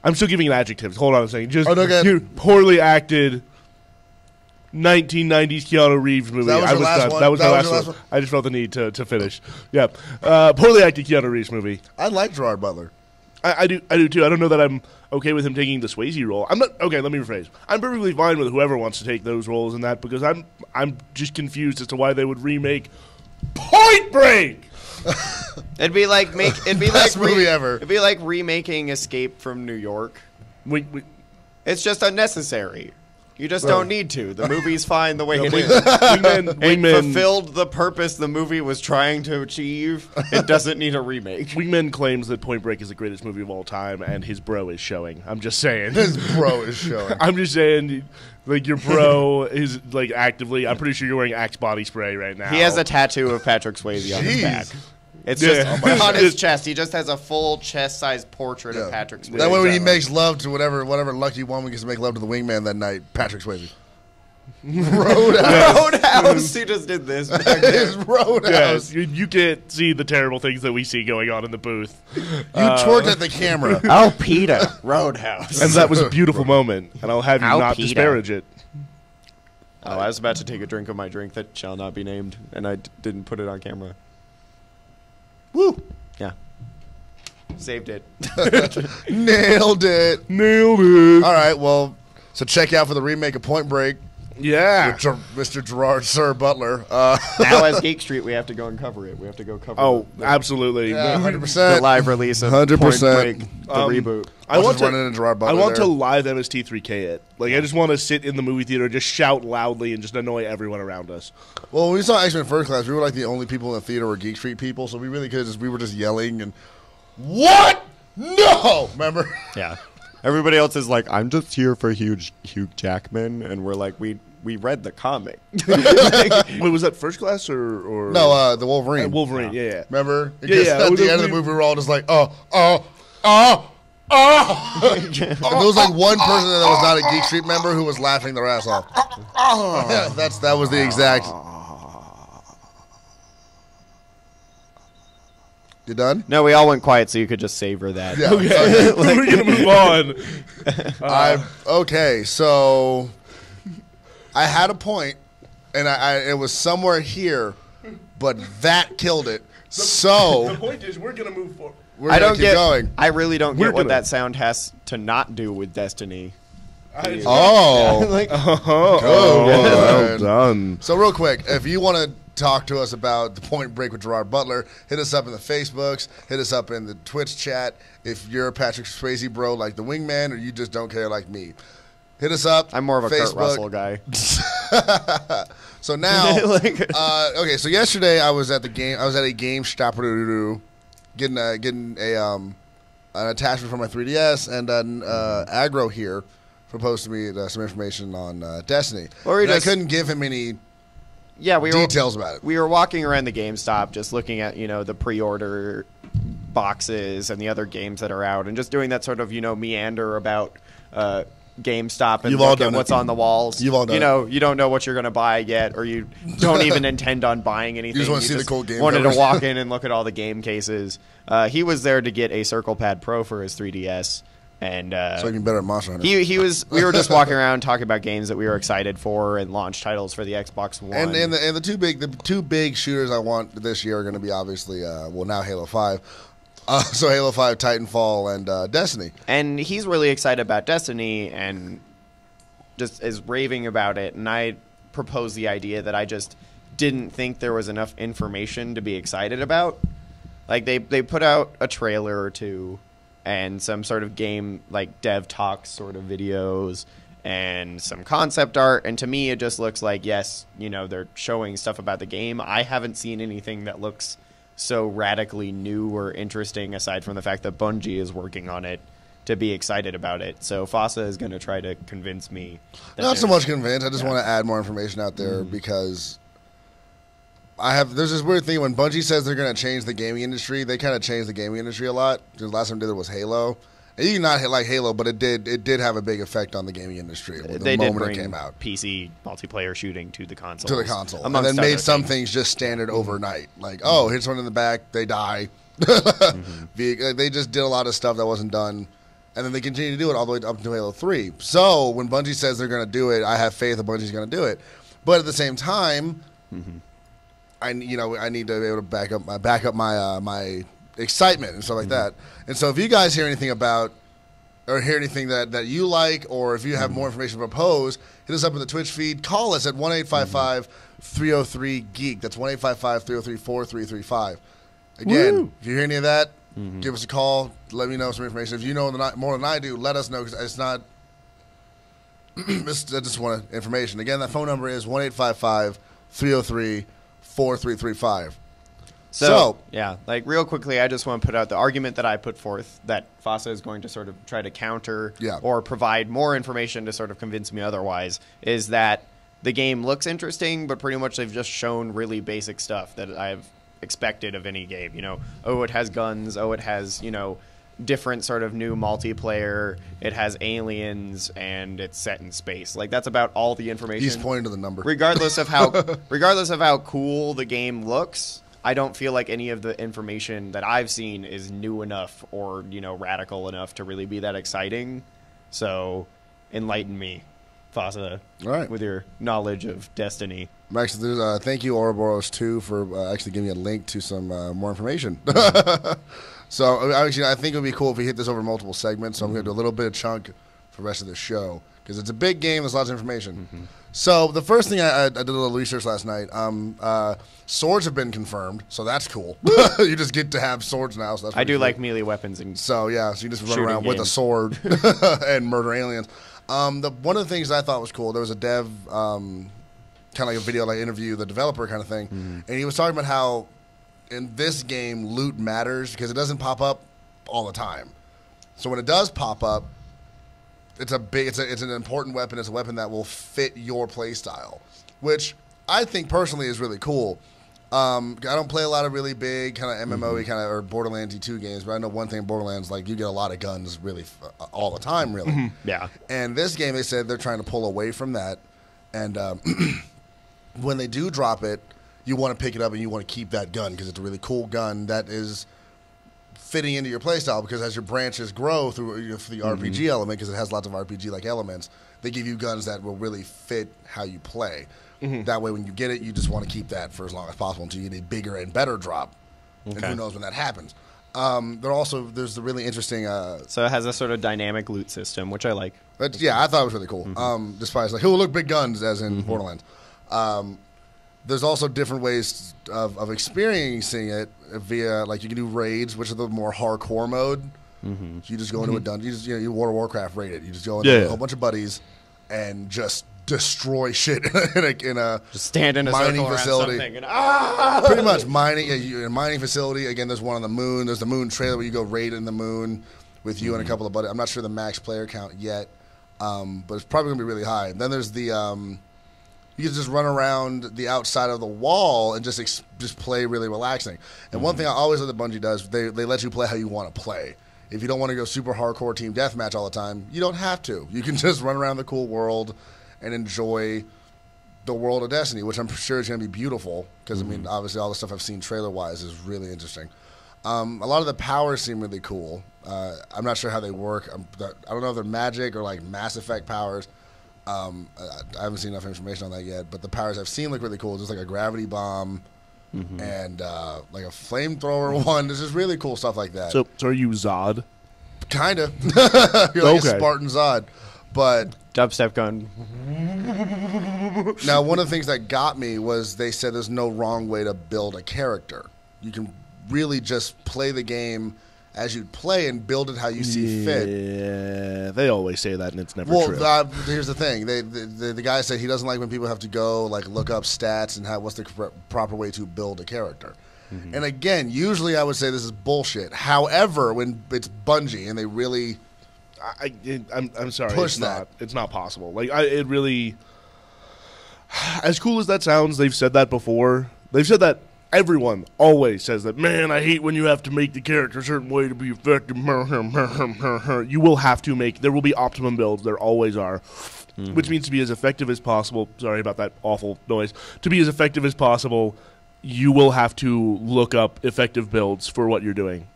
I'm still giving it adjectives. Hold on a second. Just okay. Poorly acted 1990s Keanu Reeves movie. That was your last one? That was my That was last your last one. one? I just felt the need to finish. Yeah. Poorly acted Keanu Reeves movie. I like Gerard Butler. I do too. I don't know that I'm okay with him taking the Swayze role. I'm not okay. Let me rephrase. I'm perfectly fine with whoever wants to take those roles in that because I'm just confused as to why they would remake Point Break. It'd be like Best movie ever. It'd be like remaking Escape from New York. It's just unnecessary. You just don't need to. The movie's fine the way it is. It fulfilled the purpose the movie was trying to achieve. It doesn't need a remake. Wingman claims that Point Break is the greatest movie of all time, and his bro is showing. I'm just saying. His bro is showing. I'm just saying, like, your bro is, like, actively... I'm pretty sure you're wearing Axe body spray right now. He has a tattoo of Patrick Swayze on his back. It's Yeah. just on his chest. He just has a full chest-sized portrait of Patrick Swayze. That way when he makes love to whatever lucky woman gets to make love to the Wingman that night, Patrick Swayze. Roadhouse. He just did this. His Roadhouse. Yes, you can't see the terrible things that we see going on in the booth. You twerked at the camera. Oh, Peter. Roadhouse. And that was a beautiful moment, and I'll have you not Peter. disparage it. Oh, I was about to take a drink of my drink that shall not be named, and I didn't put it on camera. Woo! Yeah. Saved it. Nailed it. Nailed it. All right, well, so check out for the remake of Point Break. Yeah. With Mr. Gerard Sir Butler. Now as Geek Street, we have to go and cover it. We have to go cover absolutely. Yeah, the 100%. live release of 100%. Point Break, the reboot. I want to to live MST3K it. Like, I just want to sit in the movie theater, just shout loudly, and just annoy everyone around us. Well, when we saw X-Men First Class, we were like the only people in the theater were Geek Street people, so we really could we were just yelling and, what? No! Remember? Yeah. Everybody else is like, I'm just here for Hugh Jackman, and we're like, we read the comic. Wait, was that First Class or No, the Wolverine. Wolverine, yeah. Remember? Yeah. At the end of the movie, we were all just like, there was like one person that was not a Geek Street member who was laughing their ass off. Yeah, that was the exact. You done? No, we all went quiet, so you could just savor that. Yeah. Okay. We're going to move on. Okay, so I had a point, and it was somewhere here, but that killed it. So the point is, we're going to move forward. We're going to keep going. I really don't get what that sound has to not do with Destiny. Good well done. So real quick, if you want to talk to us about the Point Break with Gerard Butler, hit us up in the Facebooks, hit us up in the Twitch chat. If you're a Patrick Swayze bro like the Wingman, or you just don't care like me, hit us up. I'm more of a Facebook. Kurt Russell guy. So now, okay. So yesterday I was at the game. I was at a GameStop getting an attachment for my 3DS, and Aggro here proposed to me some information on Destiny. I couldn't give him any. Yeah, details about it. We were walking around the GameStop, just looking at the pre-order boxes and the other games that are out, and just doing that sort of meander about GameStop and look at what's on the walls. You've all done it. You don't know what you're going to buy yet, or you don't even intend on buying anything. You just want to see the cool game. Wanted to walk in and look at all the game cases. He was there to get a Circle Pad Pro for his 3DS. And so he can better at Monster Hunter. We were just walking around talking about games that we were excited for and launch titles for the Xbox One. And the two big shooters I want this year are going to be obviously now Halo 5. So Halo 5, Titanfall, and Destiny. And he's really excited about Destiny and just is raving about it. And I proposed the idea that I just didn't think there was enough information to be excited about. Like they put out a trailer or two and some sort of game like dev talks sort of videos and some concept art, and to me it just looks like they're showing stuff about the game. I haven't seen anything that looks so radically new or interesting aside from the fact that Bungie is working on it to be excited about it. So Fasa is going to try to convince me. Not so much convinced. I just want to add more information out there because there's this weird thing when Bungie says they're going to change the gaming industry. They kind of change the gaming industry a lot. The last time they did it was Halo. And you can not like Halo, but it did have a big effect on the gaming industry the moment it came out. PC multiplayer shooting to the console. And then made some things just standard overnight. Like, hit someone in the back, they die. They just did a lot of stuff that wasn't done. And then they continue to do it all the way up to Halo 3. So when Bungie says they're going to do it, I have faith that Bungie's going to do it. But at the same time, I need to be able to back up my excitement and stuff like that. And so if you guys hear anything about or hear anything that you like, or if you have more information to propose, hit us up in the Twitch feed. Call us at 1-855-303-GEEK. That's 1-855-303-4335. Again, if you hear any of that, give us a call. Let me know some information. If you know more than I do, let us know, because it's not I just want information. Again, that phone number is 1-855-303-4335. So, yeah, real quickly, I just want to put out the argument that I put forth that Fasa is going to sort of try to counter or provide more information to sort of convince me otherwise, is that the game looks interesting, but pretty much they've just shown really basic stuff that I've expected of any game. It has guns. It has, different sort of new multiplayer. It has aliens, and it's set in space. That's about all the information. He's pointing to the number. Regardless of how cool the game looks, I don't feel like any of the information that I've seen is new enough or, radical enough to really be that exciting. So, enlighten me, Fasa, with your knowledge of Destiny. Max, there's thank you, Ouroboros, too, for actually giving me a link to some more information. So, actually, I think it would be cool if we hit this over multiple segments. So I'm going to do a little bit of chunk for the rest of the show, because it's a big game. There's lots of information. So the first thing I did a little research last night. Swords have been confirmed, so that's cool. You just get to have swords now. So that's I do cool. like melee weapons. And so yeah, so you just run shooting around with a games. sword and murder aliens. One of the things I thought was cool. There was a dev, kind of like a video, like interview the developer kind of thing, and he was talking about how in this game loot matters because it doesn't pop up all the time. So when it does pop up, it's an important weapon. It's a weapon that will fit your play style, which I think personally is really cool. I don't play a lot of really big kind of MMO-y kind of or Borderlands 2 games, but I know one thing in Borderlands, like you get a lot of guns really all the time, really. Yeah. And this game, they said they're trying to pull away from that, and when they do drop it, you want to pick it up and you want to keep that gun because it's a really cool gun that is fitting into your playstyle. Because as your branches grow through the RPG element, because it has lots of RPG-like elements, they give you guns that will really fit how you play. That way, when you get it, you just want to keep that for as long as possible until you get a bigger and better drop. And who knows when that happens. There's the really interesting. So it has a sort of dynamic loot system, which I like. But yeah, I thought it was really cool. Despite it's like, oh, look, big guns, as in Borderlands. There's also different ways of experiencing it via, like, you can do raids, which are the more hardcore mode. So you just go into a dungeon. You World of Warcraft raided. You just go into a whole bunch of buddies and just destroy shit in a just stand in a mining circle facility. Around something and, Pretty much mining. In a mining facility. Again, there's one on the moon. There's the moon trailer where you go raid in the moon with you and a couple of buddies. I'm not sure the max player count yet, but it's probably gonna be really high. And then there's the you can just run around the outside of the wall and just play really relaxing. And one thing I always love that Bungie does, they let you play how you want to play. If you don't want to go super hardcore team deathmatch all the time, you don't have to. You can just run around the cool world and enjoy the world of Destiny, which I'm sure is going to be beautiful because, I mean, obviously all the stuff I've seen trailer-wise is really interesting. A lot of the powers seem really cool. I'm not sure how they work. I don't know if they're magic or, like, Mass Effect powers. I haven't seen enough information on that yet, but the powers I've seen look really cool. Just like a gravity bomb and like a flamethrower one. There's just really cool stuff like that. So are you Zod? Kind of. You're like a Spartan Zod. But dubstep gun. Now, one of the things that got me was they said there's no wrong way to build a character. You can really just play the game as you'd play and build it how you see fit. Yeah, they always say that, and it's never true. Well, here's the thing. The guy said he doesn't like when people have to go like look up stats and what's the proper way to build a character. And again, usually I would say this is bullshit. However, when it's Bungie and they really... I'm sorry. Push that. It's not possible. Like it really, as cool as that sounds, they've said that before. They've said that. Everyone always says that. Man, I hate when you have to make the character a certain way to be effective. You will have to make. There will be optimum builds. There always are. Which means to be as effective as possible. Sorry about that awful noise. To be as effective as possible, you will have to look up effective builds for what you're doing.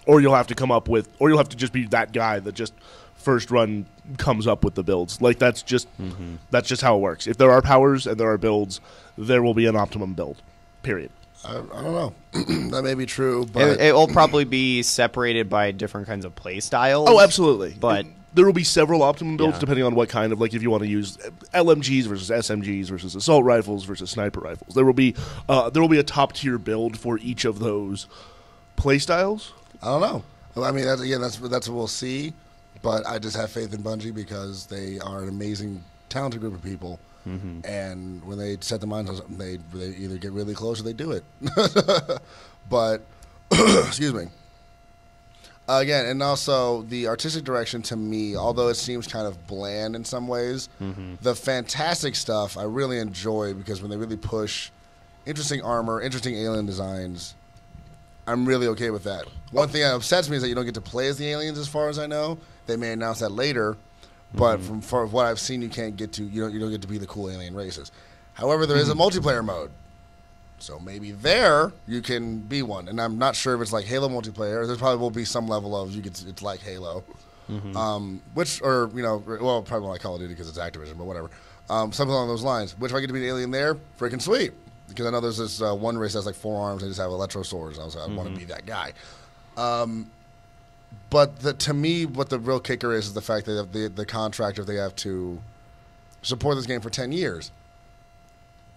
Or you'll have to come up with, or you'll have to just be that guy that just first run comes up with the builds. Like that's just how it works. If there are powers and there are builds, there will be an optimum build. Period. I don't know. That may be true, but it will probably be separated by different kinds of play styles. Oh, absolutely. But there will be several optimum builds depending on what kind of, like if you want to use LMGs versus SMGs versus assault rifles versus sniper rifles. There will be a top tier build for each of those play styles. I don't know. I mean, that's what we'll see. But I just have faith in Bungie because they are an amazing, talented group of people. And when they set their minds on something, they either get really close or they do it. But, excuse me. Again, and also the artistic direction to me, although it seems kind of bland in some ways, the fantastic stuff I really enjoy because when they really push interesting armor, interesting alien designs, I'm really okay with that. One thing that upsets me is that you don't get to play as the aliens as far as I know. They may announce that later, but from what I've seen, you don't get to be the cool alien races. However, there is a multiplayer mode. So maybe there you can be one. And I'm not sure if it's like Halo multiplayer. There probably will be some level of it's like Halo. Probably like Call of Duty because it's Activision, but whatever. Something along those lines. Which if I get to be an alien there, freaking sweet. Because I know there's this one race that's like 4 arms. They just have electro swords. I was like, I want to be that guy. But to me, what the real kicker is the fact that the contractor they have to support this game for 10 years.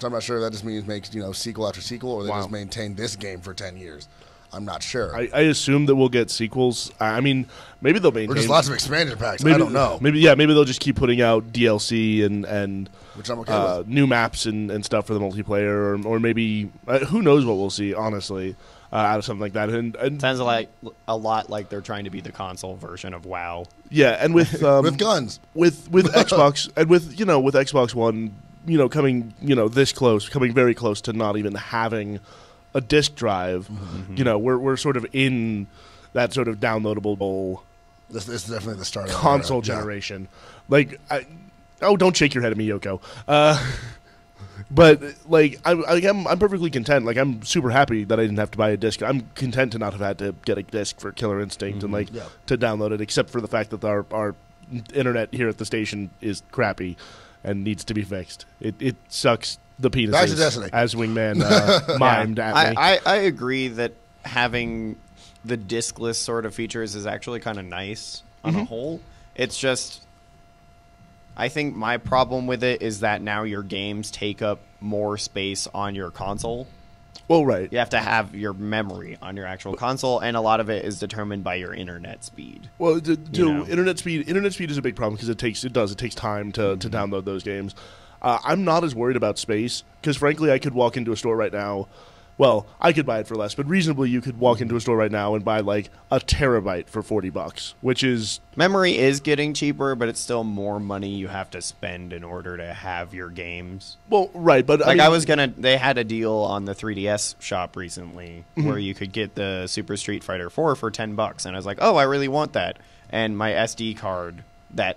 So I'm not sure if that just means make sequel after sequel, or they just maintain this game for 10 years. I'm not sure. I assume that we'll get sequels. I mean, maybe they'll maintain. Or just lots of expansion packs. Maybe, I don't know. Maybe they'll just keep putting out DLC and which I'm okay with. New maps and stuff for the multiplayer, or maybe who knows what we'll see. Honestly, out of something like that. And sounds like a lot like they're trying to be the console version of WoW. Yeah, and with with guns, with Xbox, and with Xbox One, coming this close, coming very close to not even having a disc drive. We're sort of in that sort of downloadable. This is definitely the start of console generation. Like, don't shake your head at me, Yoko. But like, I'm perfectly content. Like, I'm super happy that I didn't have to buy a disc. I'm content to not have had to get a disc for Killer Instinct and to download it, except for the fact that our internet here at the station is crappy and needs to be fixed. It sucks the penises, as Wingman mimed at me. I agree that having the discless sort of features is actually kind of nice on a whole. It's just, I think my problem with it is that now your games take up more space on your console. Well, right. You have to have your memory on your actual console, and a lot of it is determined by your internet speed. Well, internet speed is a big problem because it takes time to download those games. I'm not as worried about space because, frankly, I could walk into a store right now. Well, I could buy it for less, but reasonably, you could walk into a store right now and buy like a terabyte for $40, which is memory is getting cheaper, but it's still more money you have to spend in order to have your games. Well, right, but like they had a deal on the 3DS shop recently where you could get the Super Street Fighter 4 for $10, and I was like, oh, I really want that, and my SD card that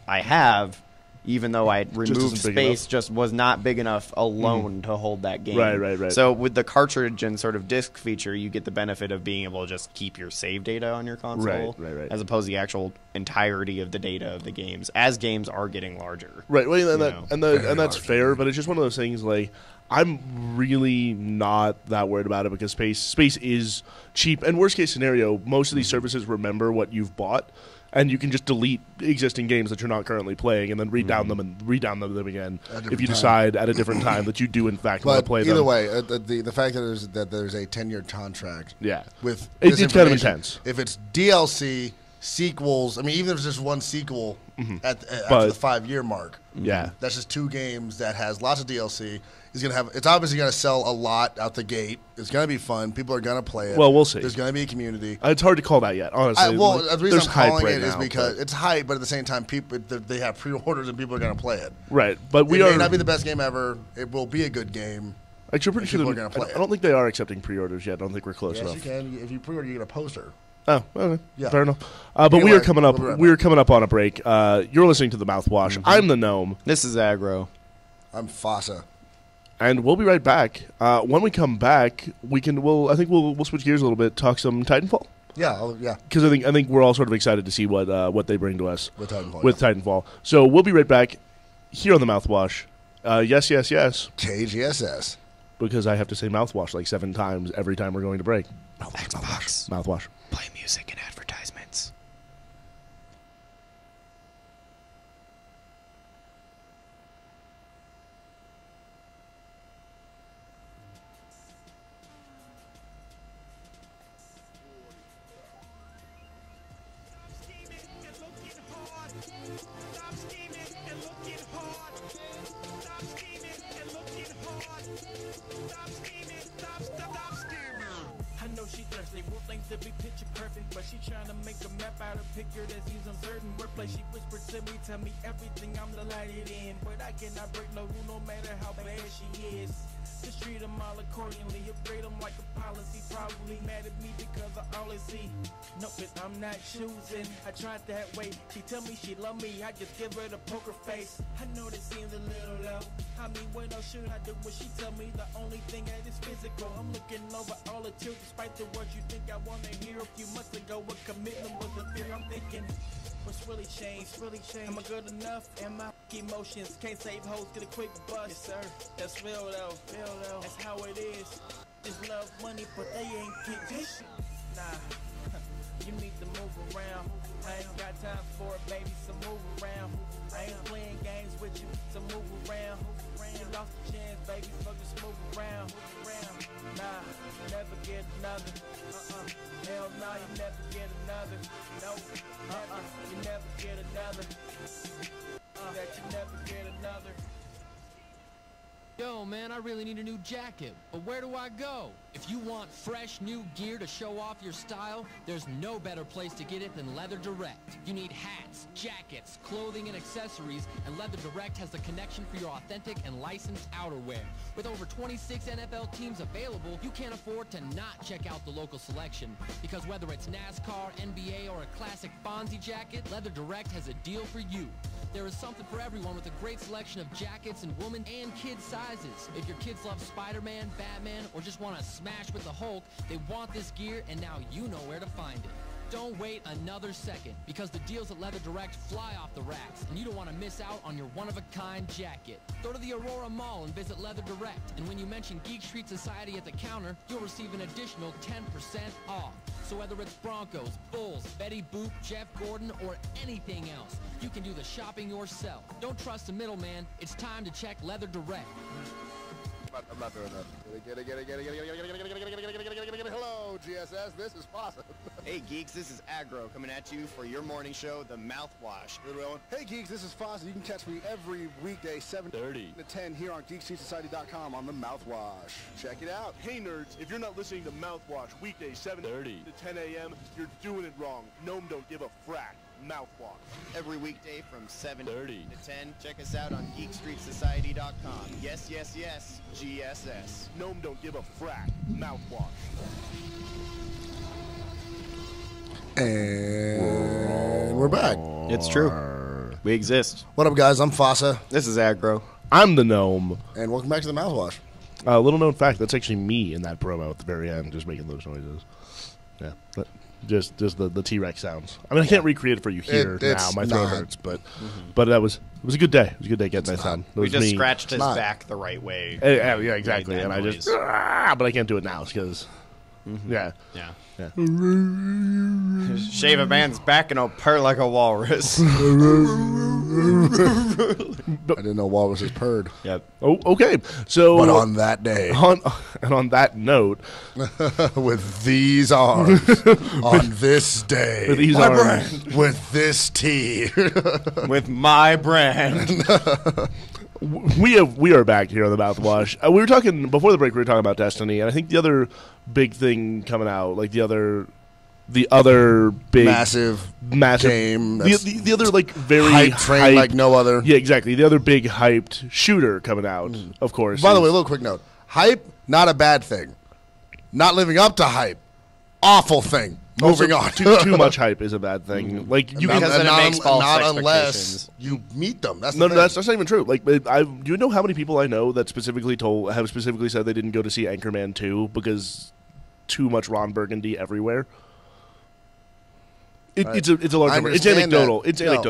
I have, even though I removed space, just was not big enough alone to hold that game. Right. So with the cartridge and sort of disc feature, you get the benefit of being able to just keep your save data on your console, right. as opposed to the actual entirety of the data of the games, as games are getting larger. Right, well, and that's fair, but it's just one of those things like, I'm really not that worried about it because space is cheap, and worst case scenario, most of these services remember what you've bought. And you can just delete existing games that you're not currently playing, and then re-download them again if you decide at a different time that you do in fact want to play them. Either way, the fact that there's a 10-year contract, with it's kind of intense. If it's DLC, sequels, I mean, even if it's just one sequel after the 5-year mark, that's just 2 games that has lots of DLC. It's obviously going to sell a lot out the gate. It's going to be fun. People are going to play it. Well, we'll see. There's going to be a community. It's hard to call that yet, honestly. The reason I'm calling it is because it's hype, but at the same time, they have pre-orders and people are going to play it. Right, but it may not be the best game ever. It will be a good game. Actually, I'm pretty sure people are going to play it. I don't think they are accepting pre-orders yet. I don't think we're close enough. Yes, you can. If you pre-order, you get a poster. Oh, okay. Yeah. Fair enough. But anyway, we are coming up on a break. You're listening to the Mouthwash. I'm the Gnome. This is Aggro. I'm Fasa. And we'll be right back. When we come back, we'll switch gears a little bit, talk some Titanfall. Yeah. Because I think we're all sort of excited to see what they bring to us with Titanfall. So we'll be right back here on the Mouthwash. Yes. KGSS. Because I have to say Mouthwash like 7 times every time we're going to break. Mouthwash. Play music and advertisements. To be picture perfect, but she trying to make a map out of picture that's used on certain workplace. She whispered to me, tell me everything I'm delighted in, but I cannot break no rule no matter how bad she is. Just treat them all accordingly, upgrade them like a policy. Probably mad at me because of all I see. No, but I'm not choosing. I tried that way. She tell me she love me, I just give her the poker face. I know that seems a little low. I mean, what else should I do when she tell me the only thing that is physical? I'm looking over all the tears, despite the words you think I wanna hear. A few months ago, a commitment was a fear. I'm thinking, what's really changed? Am I good enough? Am I emotions? Can't save hoes, get a quick bust. Yes, sir. That's real though. That's how it is. Just love money, but they ain't get nah. You need to move around. I ain't got time for it, baby, so move around. I ain't playing games with you, so baby, so just move around. Nah, you never get another. Hell no, you never get another. No, you never get another. That you never get another. Yo, man, I really need a new jacket, but where do I go? If you want fresh, new gear to show off your style, there's no better place to get it than Leather Direct. You need hats, jackets, clothing, and accessories, and Leather Direct has the connection for your authentic and licensed outerwear. With over 26 NFL teams available, you can't afford to not check out the local selection, because whether it's NASCAR, NBA, or a classic Fonzie jacket, Leather Direct has a deal for you. There is something for everyone with a great selection of jackets in women and kids sizes. If your kids love Spider-Man, Batman, or just want to smash with the Hulk, they want this gear, and now you know where to find it. Don't wait another second, because the deals at Leather Direct fly off the racks, and you don't want to miss out on your one-of-a-kind jacket. Go to the Aurora Mall and visit Leather Direct, and when you mention Geek Street Society at the counter, you'll receive an additional 10% off. So whether it's Broncos, Bulls, Betty Boop, Jeff Gordon, or anything else, you can do the shopping yourself. Don't trust the middleman. It's time to check Leather Direct. I'm not doing that. Hello, GSS. This is Fasa. Hey, geeks, this is Aggro coming at you for your morning show, The MouthWash. Hey, geeks, this is Fasa. You can catch me every weekday, 7:30 to 10 here on geekstreetsociety.com on the MouthWash. Check it out. Hey, nerds, if you're not listening to MouthWash weekday 7:30 to 10 a.m., you're doing it wrong. Gnome don't give a frack. MouthWash. Every weekday from 7:30 to 10. Check us out on geekstreetsociety.com. Yes, yes, yes, GSS. Gnome don't give a frack. Mouthwash. And we're back. It's true. We exist. What up, guys? I'm Fasa. This is Aggro. I'm the Gnome. And welcome back to the Mouthwash. Little known fact, that's actually me in that promo at the very end, just making those noises. Yeah. Just the T-Rex sounds. I mean, I can't recreate it for you here now. My throat hurts, but it was a good day. It was a good day getting that sound. We just scratched his back the right way. Yeah, exactly. And I just, but I can't do it now because, yeah. Shave a man's back and he'll purr like a walrus. I didn't know walruses purred. Yep. Oh, okay. So, but on that day, on that note, with these arms, on this day, with these arms, with this tea, with my brand. We are back here on the Mouthwash. We were talking before the break. We were talking about Destiny, and I think the other big thing coming out, like the other big massive game, the other like very hype train like no other. Yeah, exactly. The other big hyped shooter coming out, of course. By the way, a little quick note: hype, not a bad thing. Not living up to hype, awful thing. Moving on. Too much hype is a bad thing. Like you because then it makes false not unless you meet them. That's no, that's not even true. Like, do you know how many people I know that have specifically said they didn't go to see Anchorman 2 because too much Ron Burgundy everywhere? It's a large number. It's anecdotal.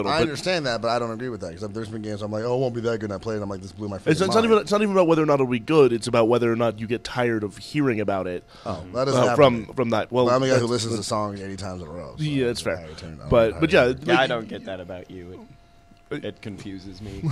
I understand that, but I don't agree with that because there's been games I'm like, oh, it won't be that good, and I play it, and I'm like, this blew my face. It's not even about whether or not it'll be good. It's about whether or not you get tired of hearing about it. Oh, that doesn't happen. From that. Well, I'm the guy who listens to the song 80 times in a row. So yeah, it's fair. But yeah, I don't get that about you. It confuses me.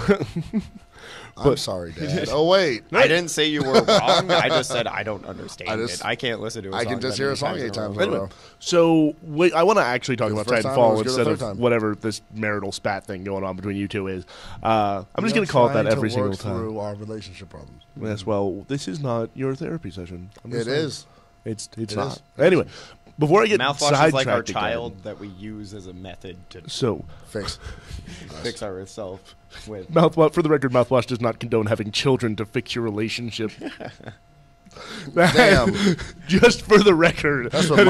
I'm sorry, Dad. Oh, wait. I didn't say you were wrong. I just said I don't understand it. I can't listen to a song. I can just hear a song 8 times in a row. So I want to actually talk about Titanfall instead of whatever this marital spat thing going on between you two is. I'm just going to call it that every single time. Through our relationship problems. Yes, well, this is not your therapy session. It is. It's not. Anyway. Before I get MouthWash is like our child that we use as a method to fix ourselves with. MouthWash, for the record, MouthWash does not condone having children to fix your relationship. Damn. Just for the record. That's what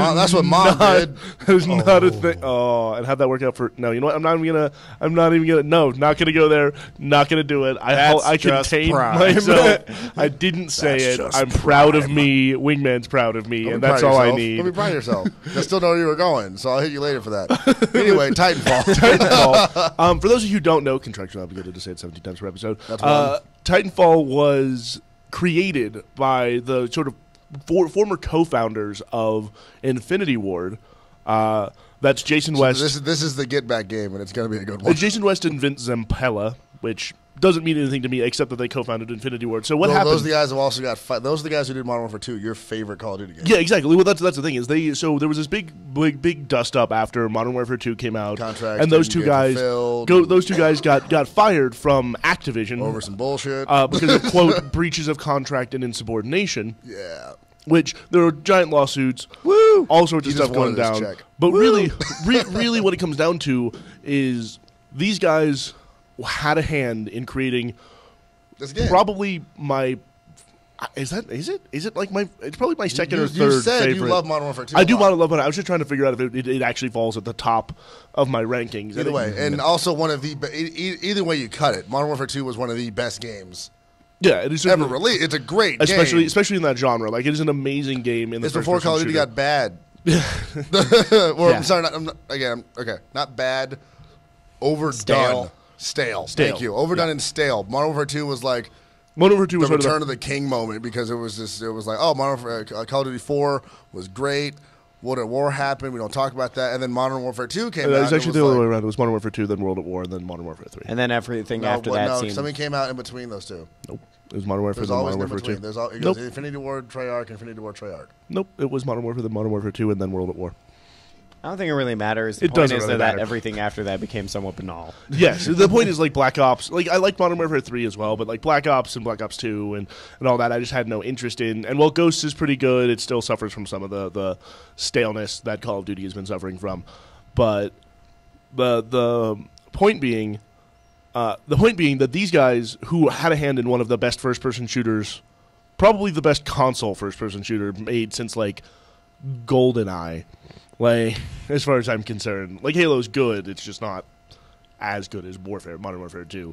mom did. That is not a thing. Oh, and how'd that work out for... No, you know what? I'm not even gonna... No, not gonna go there. Not gonna do it. I contained myself. I didn't say it. I'm proud of me. Wingman's proud of me, and that's all I need. Don't be proud of yourself. I still know where you were going, so I'll hit you later for that. Anyway, Titanfall. Titanfall. For those of you who don't know, contractually obligated to say it 17 times per episode. That's one. Titanfall was created by the sort of former co-founders of Infinity Ward. That's Jason West. This is the get back game, and it's going to be a good one. Jason West and Vince Zampella, which doesn't mean anything to me except that they co-founded Infinity Ward. So what Well, happened? Those are the guys who also got. Those are the guys who did Modern Warfare 2. Your favorite Call of Duty game. Yeah, exactly. Well, that's the thing is so there was this big dust up after Modern Warfare 2 came out, Contracts and those didn't two get guys fulfilled. those two guys got fired from Activision Over some bullshit because of quote breaches of contract and insubordination. Yeah. Which there are giant lawsuits, all sorts of stuff going down. But really, really, what it comes down to is these guys had a hand in creating probably my. Is it like my? It's probably my second or third. You said favorite. you love Modern Warfare 2. I do love it. I was just trying to figure out if it actually falls at the top of my rankings. Either way, and also one of the either way you cut it, Modern Warfare 2 was one of the best games. Yeah, it is ever released. It's a great game, especially in that genre. Like it is an amazing game. It's before Call of Duty got bad. I'm sorry, not bad. Overdone, stale. Thank you. Overdone and stale. Modern Warfare 2 was like Modern Warfare 2 was the Return of the King moment because it was like, oh, Call of Duty 4 was great. World at War happened. We don't talk about that. And then Modern Warfare 2 came out. It was actually the other way around. It was Modern Warfare 2, then World at War, and then Modern Warfare 3. And then everything after that seemed... something came out in between those two. Nope. It was Modern Warfare, then Modern Warfare 2. It goes Infinity Ward, Treyarch, Infinity Ward, Treyarch. Nope. It was Modern Warfare, then Modern Warfare 2, and then World at War. I don't think it really matters. The point is that everything after that became somewhat banal. Yes, the point is like Black Ops. Like I like Modern Warfare 3 as well, but like Black Ops and Black Ops 2 and all that, I just had no interest in. And while Ghosts is pretty good, it still suffers from some of the staleness that Call of Duty has been suffering from. But the point being that these guys who had a hand in one of the best first-person shooters, probably the best console first-person shooter made since like GoldenEye. Like, as far as I'm concerned, like Halo's good. It's just not as good as Modern Warfare 2.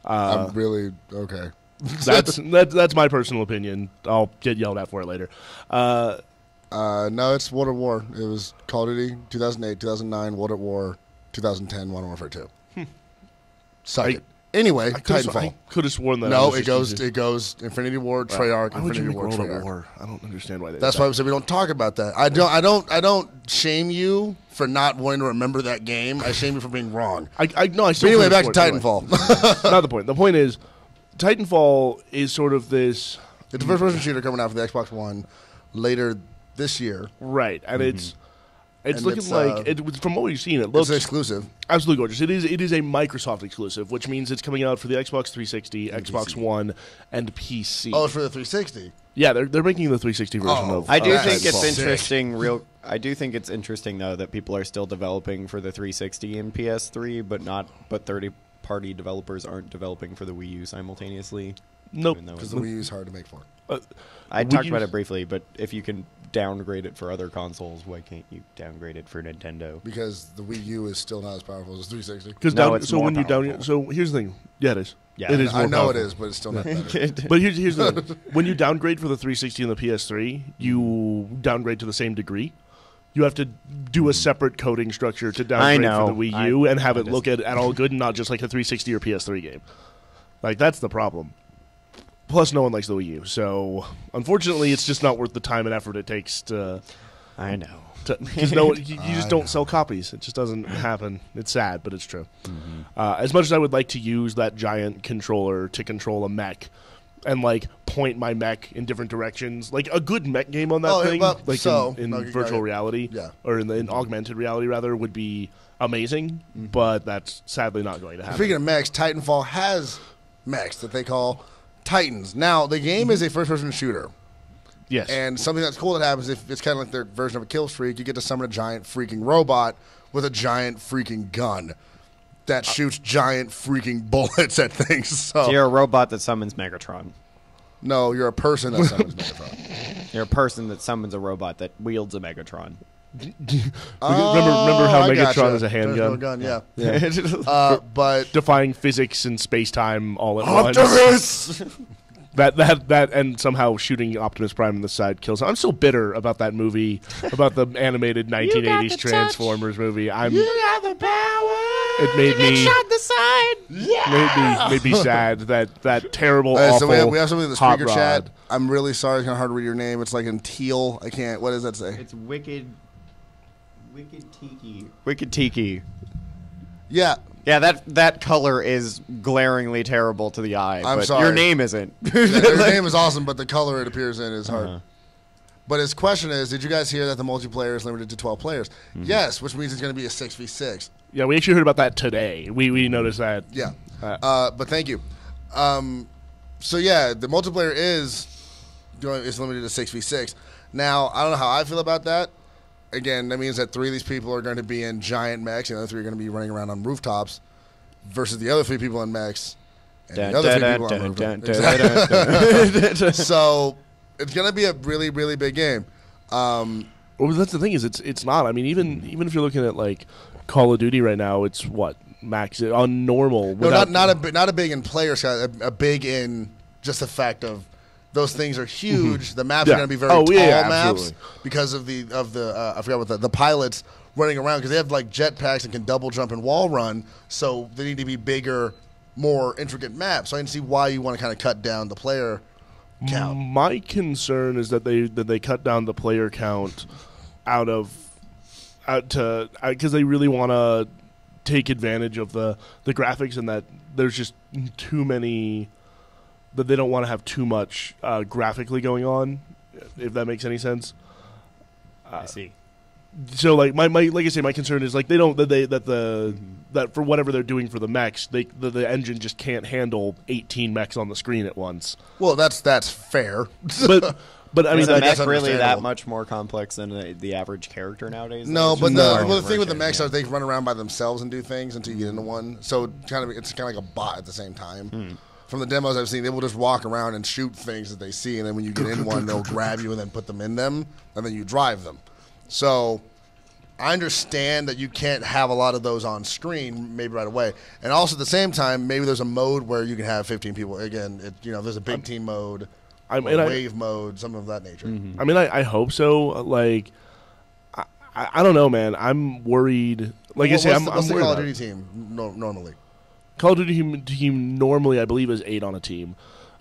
I'm really okay. That's my personal opinion. I'll get yelled at for it later. No, it's World at War. It was Call of Duty 2008, 2009, World at War, 2010, Modern Warfare 2. Suck it. Anyway, Titanfall. I could have sworn that. No, it goes Infinity Ward, Treyarch, Infinity Ward, Treyarch. I don't understand why. That's why I said we don't talk about that. I don't shame you for not wanting to remember that game. I shame you for being wrong. I still. But anyway, back to Titanfall. Not the point. The point is, Titanfall is sort of this. It's a first-person shooter coming out for the Xbox One later this year. Right, and it's looking like from what we've seen, it looks exclusive. Absolutely gorgeous. It is a Microsoft exclusive, which means it's coming out for the Xbox 360, Xbox One, and PC. Oh, it's for the 360. Yeah, they're making the 360 version of. I do think it's interesting. I do think it's interesting though that people are still developing for the 360 and PS3, but third-party developers aren't developing for the Wii U simultaneously. Nope, because the Wii U is hard to make for. I talked about it briefly, but if you can downgrade it for other consoles, why can't you downgrade it for Nintendo? Because the Wii U is still not as powerful as the 360. So here's the thing. Yeah, it is. Yeah, it is. I know it is, but it's still not better. But here's the thing. When you downgrade for the 360 and the PS3, you downgrade to the same degree. You have to do a separate coding structure to downgrade for the Wii U and have it look at all good and not just like a 360 or PS3 game. Like, that's the problem. Plus, no one likes the Wii U, so unfortunately, it's just not worth the time and effort it takes to. I know. Because you just don't sell copies. It just doesn't happen. It's sad, but it's true. As much as I would like to use that giant controller to control a mech and like point my mech in different directions, like a good mech game on that thing, in virtual reality, or in augmented reality rather, would be amazing. But that's sadly not going to happen. Speaking of mechs, Titanfall has mechs that they call Titans. Now, the game is a first-person shooter. Yes. And something that's cool that happens, if it's kind of like their version of a kill streak, you get to summon a giant freaking robot with a giant freaking gun that shoots giant freaking bullets at things. So you're a robot that summons Megatron. No, you're a person that summons Megatron. You're a person that summons a robot that wields a Megatron. Remember how Megatron is a handgun? Gun, yeah. But defying physics and space-time all at once. That and somehow shooting Optimus Prime in the side kills him. I'm still bitter about that movie, about the animated 1980s Transformers movie. You got the power. It made me shot the side. Yeah. made me sad that terrible, awful. So we have something in the speaker Rod. chat. I'm really sorry. It's kind of hard to read your name. It's like in teal. I can't. What does that say? It's Wicked Tiki. Yeah. Yeah, that color is glaringly terrible to the eye. I'm but sorry. Your name isn't. Their name is awesome, but the color it appears in is hard. But his question is, did you guys hear that the multiplayer is limited to 12 players? Yes, which means it's going to be a 6v6. Yeah, we actually heard about that today. We noticed that. Yeah. But thank you. So, yeah, the multiplayer is limited to 6v6. Now, I don't know how I feel about that. Again, that means that 3 of these people are going to be in giant mechs, and the other 3 are going to be running around on rooftops, versus the other 3 people in mechs, and the other 3 people on rooftops. So it's going to be a really, really big game. Well, that's the thing is, it's not. I mean, even if you're looking at like Call of Duty right now, it's what max on normal. No, not a big in player side, a big in just the fact of those things are huge. The maps are going to be very tall maps because of the I forgot what the pilots running around because they have like jetpacks and can double jump and wall run. So they need to be bigger, more intricate maps. So I can see why you want to kind of cut down the player count. My concern is that they cut down the player count because they really want to take advantage of the graphics and that there's just too many. That they don't want to have too much graphically going on, if that makes any sense. I see. So like my like I say, my concern is like that for whatever they're doing for the mechs, the engine just can't handle 18 mechs on the screen at once. Well, that's fair. But I mean, is a mech really that much more complex than the average character nowadays? No, but the thing with the mechs is they run around by themselves and do things until you get into one. So it's kind of like a bot at the same time. From the demos I've seen, they will just walk around and shoot things that they see, and then when you get in one, they'll grab you and then put them in them, and then you drive them. So I understand that you can't have a lot of those on screen maybe right away. And also at the same time, maybe there's a mode where you can have 15 people. Again, there's a big team mode, wave mode, something of that nature. I mean, I hope so. Like, I don't know, man. I'm worried. Like I say, I'm what's the worried Call of Duty team normally? Call of Duty team normally, I believe, is 8 on a team,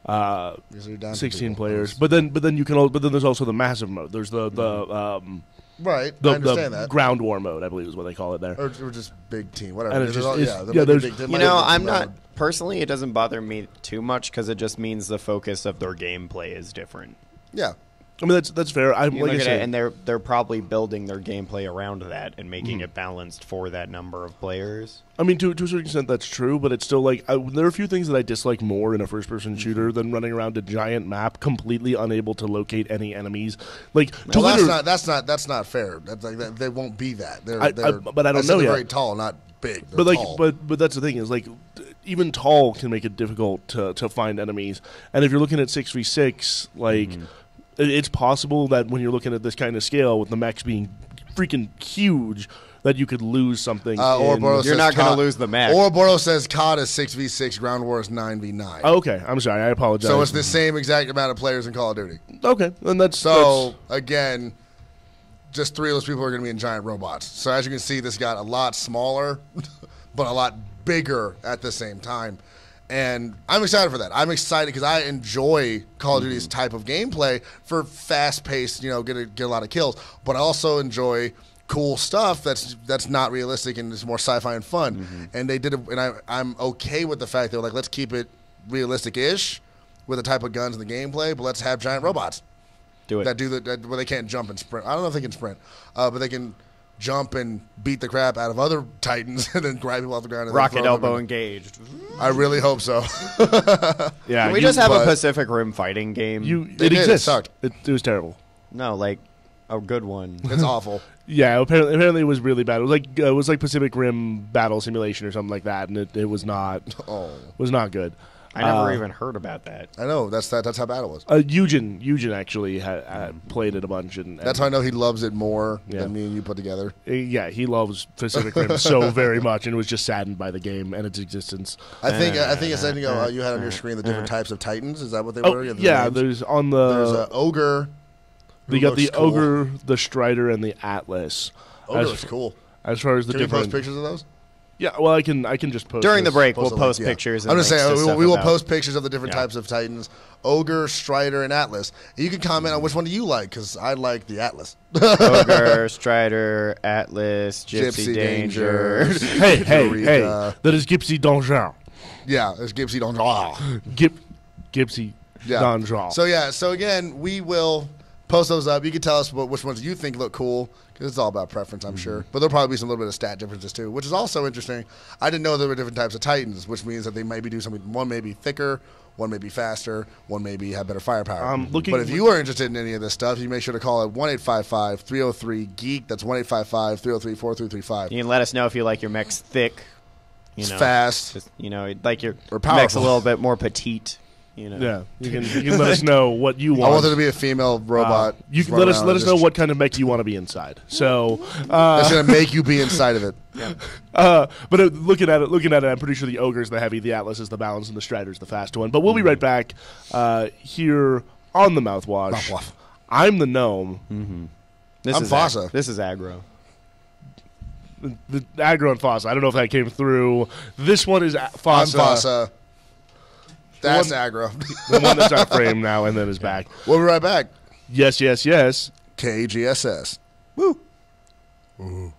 16 players. But then there's also the massive mode. There's the right. I understand that ground war mode, I believe, is what they call it there, or just big team, whatever. And I'm not personally. It doesn't bother me too much because it just means the focus of their gameplay is different. Yeah. I mean that's fair. And they're probably building their gameplay around that and making it balanced for that number of players. I mean, to a certain extent, that's true, but it's still like there are a few things that I dislike more in a first-person shooter than running around a giant map, completely unable to locate any enemies. Like, that's not fair. That's like they won't be that. But I don't know yet. They're very tall, not big. But that's the thing is like even tall can make it difficult to find enemies, and if you're looking at 6v6, like. It's possible that when you're looking at this kind of scale, with the mechs being freaking huge, that you could lose something. You're not going to lose the mech. Ouroboros says COD is 6v6, Ground War is 9v9. Oh, okay, I'm sorry, I apologize. So it's the same exact amount of players in Call of Duty. Okay, and again, just 3 of those people are going to be in giant robots. So as you can see, this got a lot smaller, but a lot bigger at the same time. And I'm excited for that. I'm excited because I enjoy Call of Duty's type of gameplay for fast-paced, get a lot of kills. But I also enjoy cool stuff that's not realistic and is more sci-fi and fun. And they did it, and I'm okay with the fact they're like, let's keep it realistic-ish with the type of guns and the gameplay, but let's have giant robots. Do it. Where they can't jump and sprint. I don't know if they can sprint, but they can jump and beat the crap out of other Titans and then grab people off the ground. And Rocket elbow engaged. I really hope so. Yeah, Can we just have a Pacific Rim fighting game? It exists. It sucked. It was terrible. No, like a good one. It's awful. Yeah, apparently it was really bad. It was like Pacific Rim Battle Simulation or something like that, and it was not good. I never even heard about that. I know that's how bad it was. Eugen actually had played it a bunch, and that's how I know he loves it more than me and you put together. Yeah, he loves Pacific Rim so very much, and was just saddened by the game and its existence. I think a second ago you had on your screen the different types of Titans. Is that what they were? Yeah, there's an ogre. You got the ogre, the Strider, and the Atlas. Ogre looks cool. As far as the Can different you post pictures of those? Yeah, well, I can just post during the this. break. We'll a post link, yeah. pictures. I'm And just saying links to stuff we will about- post pictures of the different types of Titans: Ogre, Strider, and Atlas. And you can comment on which one do you like, because I like the Atlas. Ogre, Strider, Atlas, Gypsy Danger. hey, that is Gypsy Danger. Yeah, it's Gypsy Danger. Gypsy Yeah. Danger. So again, we will post those up. You can tell us which ones you think look cool, because it's all about preference, I'm sure. But there'll probably be some little bit of stat differences too, which is also interesting. I didn't know there were different types of Titans, which means that they maybe do something. One may be thicker, one may be faster, one maybe have better firepower. But if you are interested in any of this stuff, you make sure to call at 1-855-303-GEEK. That's 1-855-303-4335. You can let us know if you like your mechs thick, It's fast, just, like your or mech's a powerful. little bit more petite. Yeah, you can let us know what you want. I want there to be a female robot. You can let us know what kind of mech you want to be inside. So that's gonna make you be inside of it. But looking at it, I'm pretty sure the Ogre's the heavy, the Atlas is the balance, and the Strider's the fast one. But we'll be right back here on the Mouthwash. I'm the Gnome. Mm-hmm. I'm Fasa. This is Aggro. The Aggro and Fasa. I don't know if that came through. This one is Fasa. I'm Fasa. That's Aggro. The one that's not framed now and then is back. We'll be right back. Yes. KGSS. Woo. Ooh.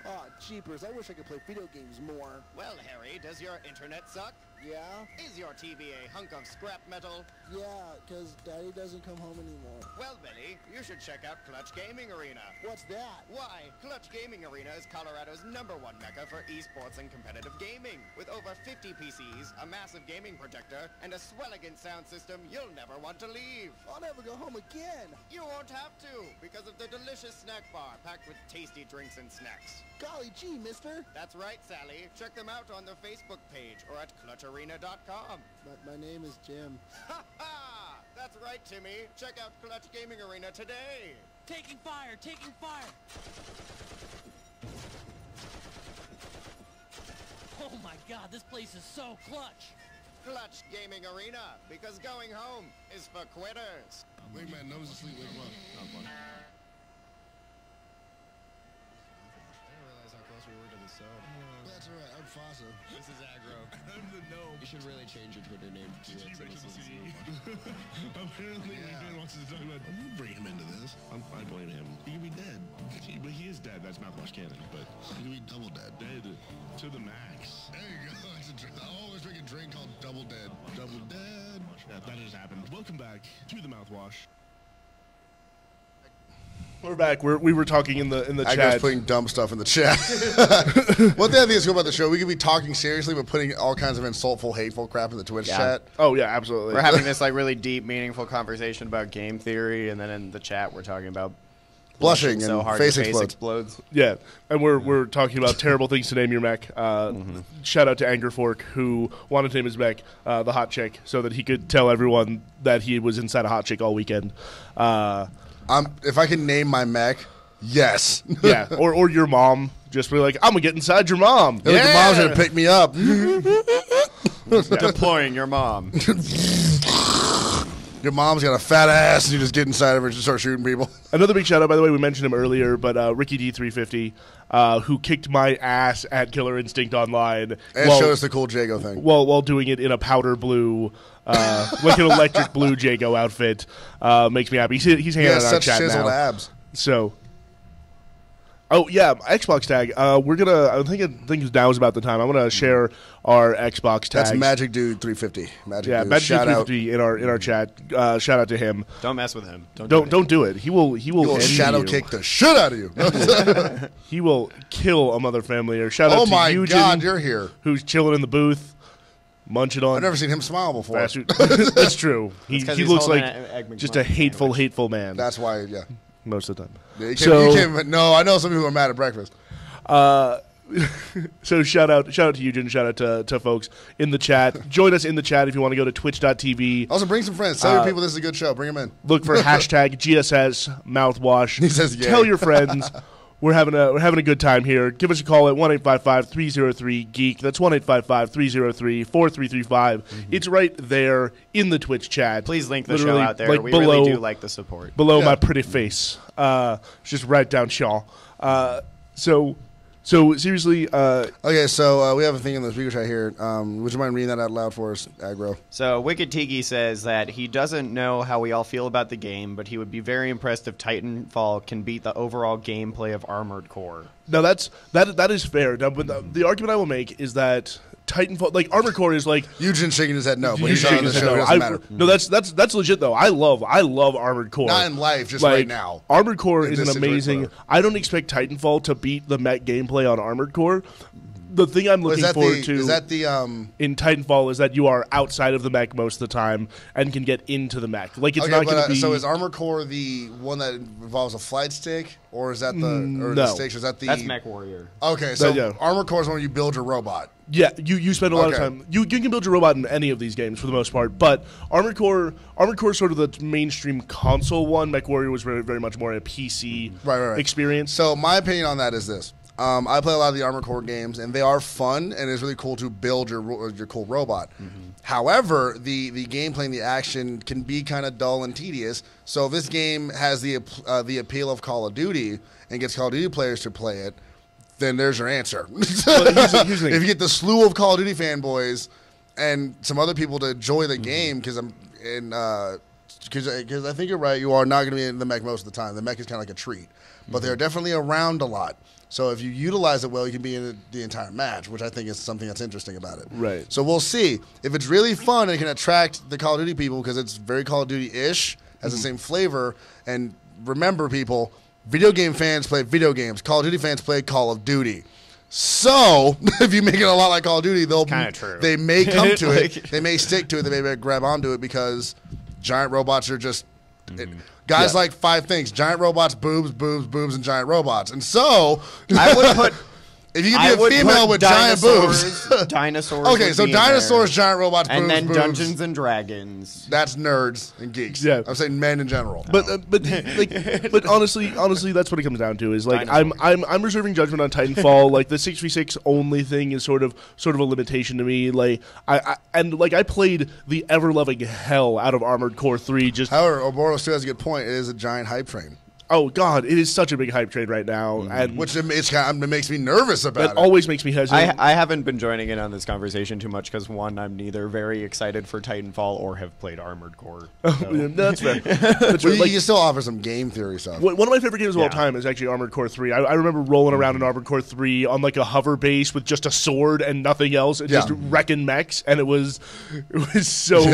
Aw, jeepers, I wish I could play video games more. Well, Harry, does your internet suck? Yeah? Is your TV a hunk of scrap metal? Yeah, because Daddy doesn't come home anymore. Well, Billy, you should check out Clutch Gaming Arena. What's that? Why, Clutch Gaming Arena is Colorado's #1 mecca for esports and competitive gaming. With over 50 PCs, a massive gaming projector, and a swelligant sound system you'll never want to leave. I'll never go home again. You won't have to, because of the delicious snack bar packed with tasty drinks and snacks. Golly gee, mister. That's right, Sally. Check them out on their Facebook page or at clutcharena.com. My name is Jim. Ha ha! That's right, Timmy. Check out Clutch Gaming Arena today. Taking fire! Taking fire! Oh my god, this place is so clutch! Clutch Gaming Arena, because going home is for quitters. Wait, man, nose asleep. Wake him up. That's alright, I'm Fasa. This is Aggro. I'm the Gnome. You should really change your Twitter name to Apparently, he wants to talk about. I'm gonna bring him into this. I blame him. He could be dead. But he is dead. That's Mouthwash canon. But he could be double dead. Dead to the max. There you go. I always drink a drink called Double Dead. Double dead. Yeah, that just happened. Welcome back to the Mouthwash. We're back. We were talking in the I chat. was putting dumb stuff in the chat. One thing I think is cool about the show, we could be talking seriously, but putting all kinds of insultful, hateful crap in the Twitch chat. Oh yeah, absolutely. We're having this like really deep, meaningful conversation about game theory, and then in the chat we're talking about blushing so and hard face your face explodes. explodes. Yeah, and we're talking about terrible things to name your mech. Shout out to Angerfork, who wanted to name his mech the Hot Chick, so that he could tell everyone that he was inside a hot chick all weekend. If I can name my mech, yes. Yeah, or your mom. Just be like, I'm gonna get inside your mom. Yeah. Like the mom's gonna pick me up. Deploying your mom. Your mom's got a fat ass, and you just get inside of her and just start shooting people. Another big shout out, by the way, we mentioned him earlier, but Ricky D350, who kicked my ass at Killer Instinct Online. And showed us the cool Jago thing. While doing it in a powder blue, like an electric blue Jago outfit. Makes me happy. He's hanging out in our chat now. Chiseled abs. So... Oh yeah, Xbox tag. We're gonna. I think now is about the time. I'm gonna share our Xbox tag. That's Magic Dude 350. Magic Dude. Magic Dude 350 in our chat. Shout out to him. Don't mess with him. Don't do it. He will shadow kick the shit out of you. He will kill a mother family. Or shout out to Oh my Eugen, God, you're here. Who's chilling in the booth, munching on. I've never seen him smile before. That's true. He looks like just a hateful man. That's why, yeah. Most of the time. Yeah, no, I know some people are mad at breakfast. So shout out to Eugen, shout out to folks in the chat. Join us in the chat if you want to go to twitch.tv. Also bring some friends. Tell your people this is a good show. Bring them in. Look for hashtag GSS mouthwash. He says yay. Tell your friends. We're having a good time here. Give us a call at 1-855-303-GEEK. That's 1-855-303-4335. It's right there in the Twitch chat. Please link the show out there. Like we below, really do like the support. Below my pretty face. Just right down Shaw. So seriously, okay. So we have a thing in the speaker chat here. Would you mind reading that out loud for us, Aggro? So Wicked Tiki says that he doesn't know how we all feel about the game, but he would be very impressed if Titanfall can beat the overall gameplay of Armored Core. Now that is fair. Now, but the argument I will make is that Titanfall, like Armored Core, is like Eugen shaking his head no. But he's on the show. It doesn't matter. No, that's legit though. I love Armored Core. Not in life, just like, right now. Armored Core is an amazing. I don't expect Titanfall to beat the mech gameplay on Armored Core. The thing I'm looking forward to is that the in Titanfall is that you are outside of the mech most of the time and can get into the mech. Like it's not going to be. So is Armored Core the one that involves a flight stick, or is that the stick? Is that the? That's Mech Warrior. Okay, so Armored Core is when you build your robot. Yeah, you spend a lot of time. You can build your robot in any of these games for the most part, but Armored Core is sort of the mainstream console one. Mech Warrior was very, very much more a PC experience. So my opinion on that is this. I play a lot of the Armored Core games, and they are fun, and it's really cool to build your cool robot. However, the gameplay and the action can be kind of dull and tedious. So if this game has the appeal of Call of Duty and gets Call of Duty players to play it, then there's your answer. If you get the slew of Call of Duty fanboys and some other people to enjoy the game, because I think you're right, you are not going to be in the mech most of the time. The mech is kind of like a treat, but they're definitely around a lot. So if you utilize it well, you can be in the entire match, which I think is something that's interesting about it. Right. So we'll see. If it's really fun and it can attract the Call of Duty people because it's very Call of Duty-ish, has the same flavor. And remember, people, video game fans play video games. Call of Duty fans play Call of Duty. So if you make it a lot like Call of Duty, they may come to it. They may stick to it. They may grab onto it because giant robots are just... Guys like 5 things: giant robots, boobs, and giant robots. And so, I would put. If you could be a female with giant boobs, dinosaurs. Okay, so dinosaurs, giant robots, boobs, and then boobs. Dungeons and Dragons. That's nerds and geeks. Yeah, I'm saying men in general. But honestly, that's what it comes down to. Is like I'm reserving judgment on Titanfall. Like the 6v6 only thing is sort of a limitation to me. Like I played the ever loving hell out of Armored Core 3. However, Oboros still has a good point. It is a giant hype train. Oh God, it is such a big hype trade right now, and which it makes me nervous about. It always makes me hesitant. I haven't been joining in on this conversation too much because one, I'm neither very excited for Titanfall or have played Armored Core. So. That's fair. You still offer some game theory stuff. One of my favorite games of all time is actually Armored Core 3. I remember rolling around in Armored Core 3 on like a hover base with just a sword and nothing else, and just wrecking mechs, and it was so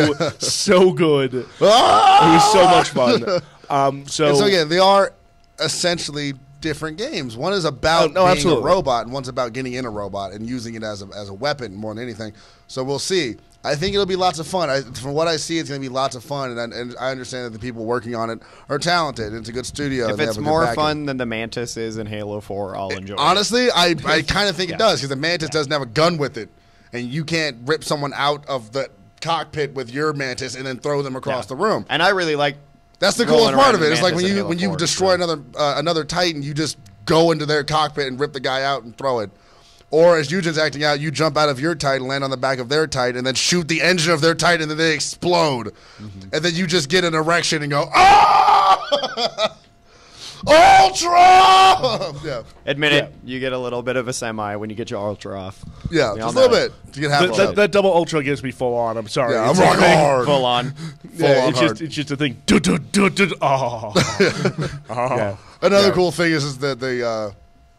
good. It was so much fun. So again, they are essentially different games. One is about being absolutely. a robot, and one's about getting in a robot and using it as a weapon more than anything. So we'll see. I think it'll be lots of fun. From what I see, it's going to be lots of fun, and I understand that the people working on it are talented. It's a good studio. If it's more fun than the Mantis is in Halo 4, I'll enjoy it. Honestly, I kind of think it does, because the Mantis doesn't have a gun with it, and you can't rip someone out of the cockpit with your Mantis and then throw them across the room. And I really like that's the coolest part of it. It's like when you destroy another Titan, you just go into their cockpit and rip the guy out and throw it. Or as Eugen's acting out, you jump out of your Titan, land on the back of their Titan, and then shoot the engine of their Titan, and then they explode. And then you just get an erection and go, ah! Ultra! Yeah. Admit it, you get a little bit of a semi when you get your Ultra off. Yeah, just a little bit. You get half that double Ultra gets me full on. I'm sorry. Yeah, I'm rocking hard. Full on. It's just a thing. Oh. Yeah. Another cool thing is that the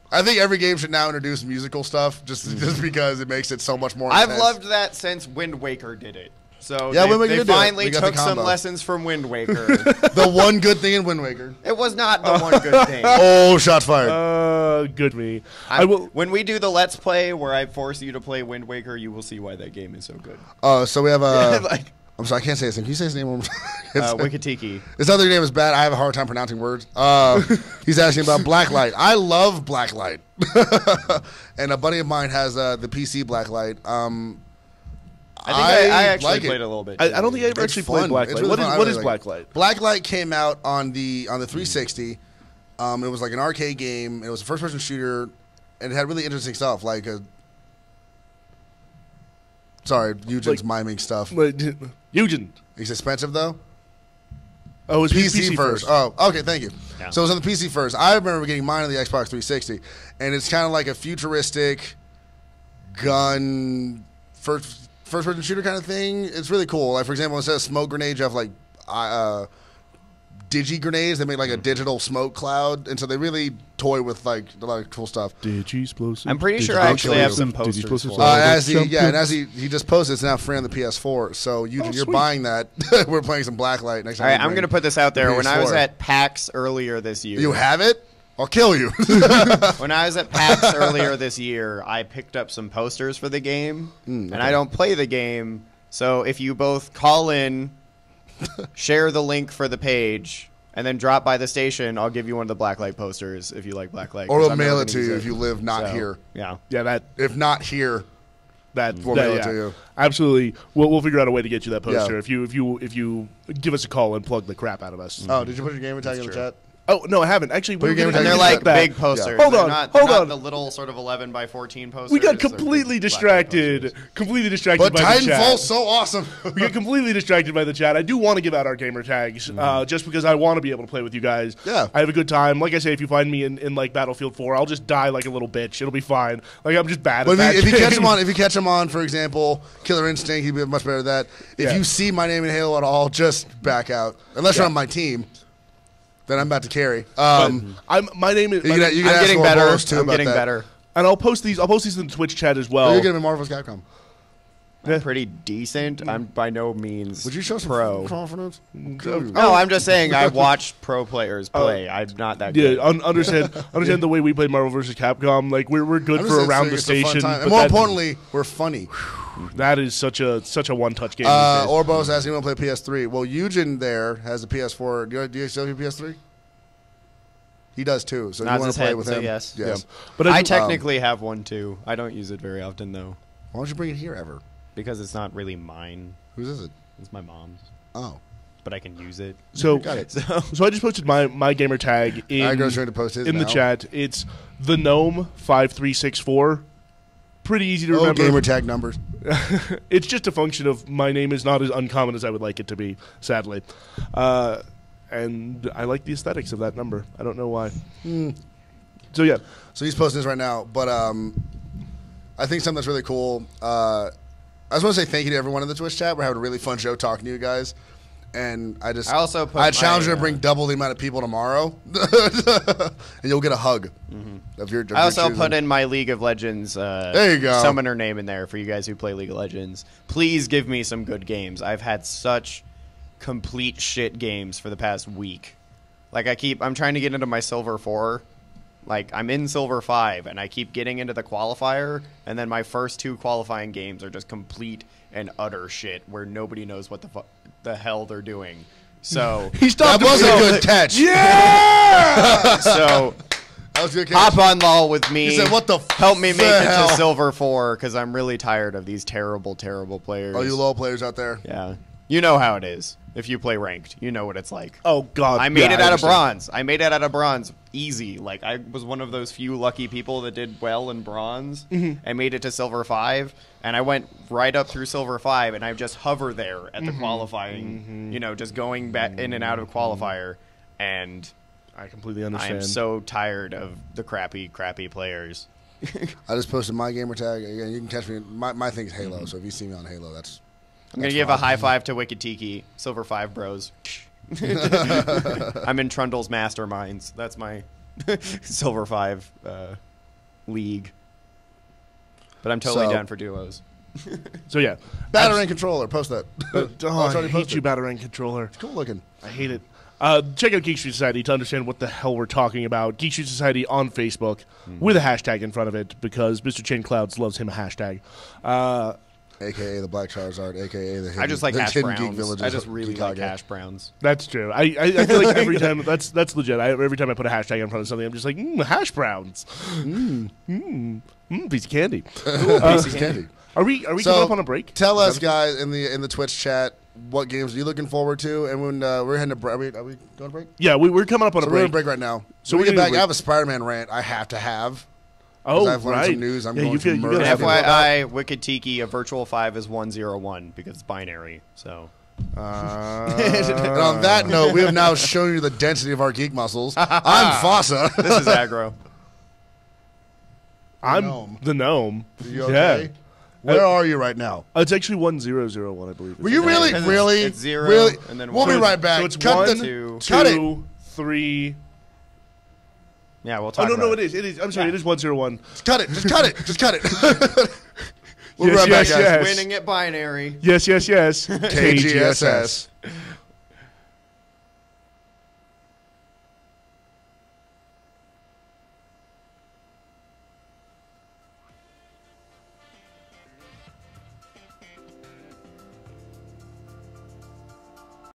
I think every game should now introduce musical stuff, just because it makes it so much more intense. I've loved that since Wind Waker did it. So yeah, they finally took some lessons from Wind Waker. The one good thing in Wind Waker. It was not the one good thing. Oh, shots fired. Good me. When we do the Let's Play where I force you to play Wind Waker, you will see why that game is so good. So we have I'm sorry, I can't say his name. Can you say his name one more time? Wikitiki. His other name is bad. I have a hard time pronouncing words. He's asking about Blacklight. I love Blacklight. And a buddy of mine has the PC Blacklight. I actually played a little bit. I don't think I ever actually played Blacklight. Really what is Blacklight? Blacklight came out on the 360. It was like an arcade game. It was a first-person shooter, and it had really interesting stuff. Like sorry, Eugen's miming stuff. Eugen. It's expensive though. Oh, it was PC first. Oh, okay, thank you. Yeah. So it was on the PC first. I remember getting mine on the Xbox 360, and it's kind of like a futuristic gun first-person shooter kind of thing. It's really cool. Like, for example, instead of smoke grenades, you have like digi grenades. They make like a digital smoke cloud, and so they really toy with like a lot of cool stuff. Digi-explosive. I'm pretty sure I actually have some posters. As he just posted, it's now free on the PS4. So Eugen, you're buying that. We're playing some Blacklight next time. All right, I'm going to put this out there. When I was at PAX earlier this year, you have it. I'll kill you. When I was at PAX earlier this year, I picked up some posters for the game, and I don't play the game. So if you both call in, share the link for the page, and then drop by the station, I'll give you one of the Blacklight posters if you like Blacklight. Or we'll mail it to you if you live not here. Yeah. If not here, we'll mail it to you. Absolutely. We'll figure out a way to get you that poster if you give us a call and plug the crap out of us. Oh, did you put your gamer tag in the chat? Oh, no, I haven't. Actually, and they're like big posters. Hold on, they're not the little sort of 11 by 14 posters. We got completely distracted. Completely distracted but by the chat. Titanfall's so awesome. We got completely distracted by the chat. I do want to give out our gamer tags just because I want to be able to play with you guys. Yeah. I have a good time. Like I say, if you find me in like Battlefield 4, I'll just die like a little bitch. It'll be fine. Like I'm just bad at that. If you catch him on, for example, Killer Instinct, he'd be much better at that. If you see my name in Halo at all, just back out. Unless you're on my team. Then I'm about to carry. My name is. I'm getting better. I'm getting better. And I'll post these in the Twitch chat as well. You're getting Marvel's Capcom. I'm pretty decent. I'm by no means. Would you show some pro confidence? No, I'm just saying I've watched pro players play. I'm not that good. Yeah, understand the way we played Marvel vs. Capcom. Like we're good for around the station. And more importantly, we're funny. That is such a one-touch game. Orbo's asking want to play PS3. Well, Eugen there has a PS4. Do you still have your PS3? He does too. So you want to play with him? Yes. Yeah. But I technically have one too. I don't use it very often though. Why don't you bring it here ever? Because it's not really mine. Whose is it? It's my mom's. Oh. But I can use it. So I just posted my gamer tag in Aggro's trying to post his the chat. It's the Gnome 5364. Pretty easy to remember. Gamer tag numbers. It's just a function of my name is not as uncommon as I would like it to be, sadly. And I like the aesthetics of that number. I don't know why. So yeah. So he's posting this right now. But I think something that's really cool. I just want to say thank you to everyone in the Twitch chat. We're having a really fun show talking to you guys. And I challenge you to bring double the amount of people tomorrow, and you'll get a hug. Of your I also put in my League of Legends there you go. summoner name in there for you guys who play League of Legends. Please give me some good games. I've had such complete shit games for the past week. Like I'm trying to get into my Silver 4, Like, I'm in Silver 5, and I keep getting into the qualifier, and then my first 2 qualifying games are just complete and utter shit, where nobody knows what the hell they're doing. So that was a good catch. Yeah! So that was a good catch. Hop on LOL with me. He said, "What the help me make it hell? to Silver 4, because I'm really tired of these terrible, terrible players." All you LOL players out there? Yeah. You know how it is. If you play ranked, you know what it's like. Oh, God. I made it out of bronze. I made it out of bronze. Easy. Like, I was one of those few lucky people that did well in bronze. I made it to Silver 5, and I went right up through Silver 5, and I just hover there at the qualifying, you know, just going back in and out of qualifier. And I completely understand. I'm so tired of the crappy, crappy players. I just posted my gamer tag. Again, you can catch me. My thing is Halo, so if you see me on Halo, that's... I'm going to give a high five to Wicked Tiki, Silver 5 bros. I'm in Trundle's Masterminds. That's my Silver 5 league. But I'm totally down for duos. So, yeah. Batarang controller. Post that. I hate you, Batarang controller. It's cool looking. I hate it. Check out Geek Street Society to understand what the hell we're talking about. Geek Street Society on Facebook with a hashtag in front of it because Mr. Chain Clouds loves him a hashtag. A.K.A. the Black Charizard, A.K.A. the hidden, I just like hash hidden browns. Geek villages. I just really like hash browns. That's true. I feel like every time that's legit. Every time I put a hashtag in front of something, I'm just like hash browns. Piece of candy. Ooh, piece of candy. Are we coming up on a break? Tell us, guys, in the Twitch chat, what games are you looking forward to? And when we're heading to break, are we going to break? Yeah, we're coming up on a break. We're going to break right now. So we get back. I have a Spider-Man rant I have to have. Oh, I've learned some news. I'm going to murder. FYI, Wicked Tiki, a virtual 5 is 101 because it's binary. So. And on that note, we have now shown you the density of our geek muscles. I'm Fasa. This is Aggro. I'm the gnome. Are you okay? Yeah. Where are you right now? It's actually 1001, I believe. Were you really? It's 0, really? and then we'll be right back. So it's cut 1, cut 2, 3. Yeah, we'll talk. Oh about no, it is. It is. I'm sorry. It is 101. Just cut it. Just cut it. Just cut it. We'll be right back, guys. Winning at binary. Yes. KGSS.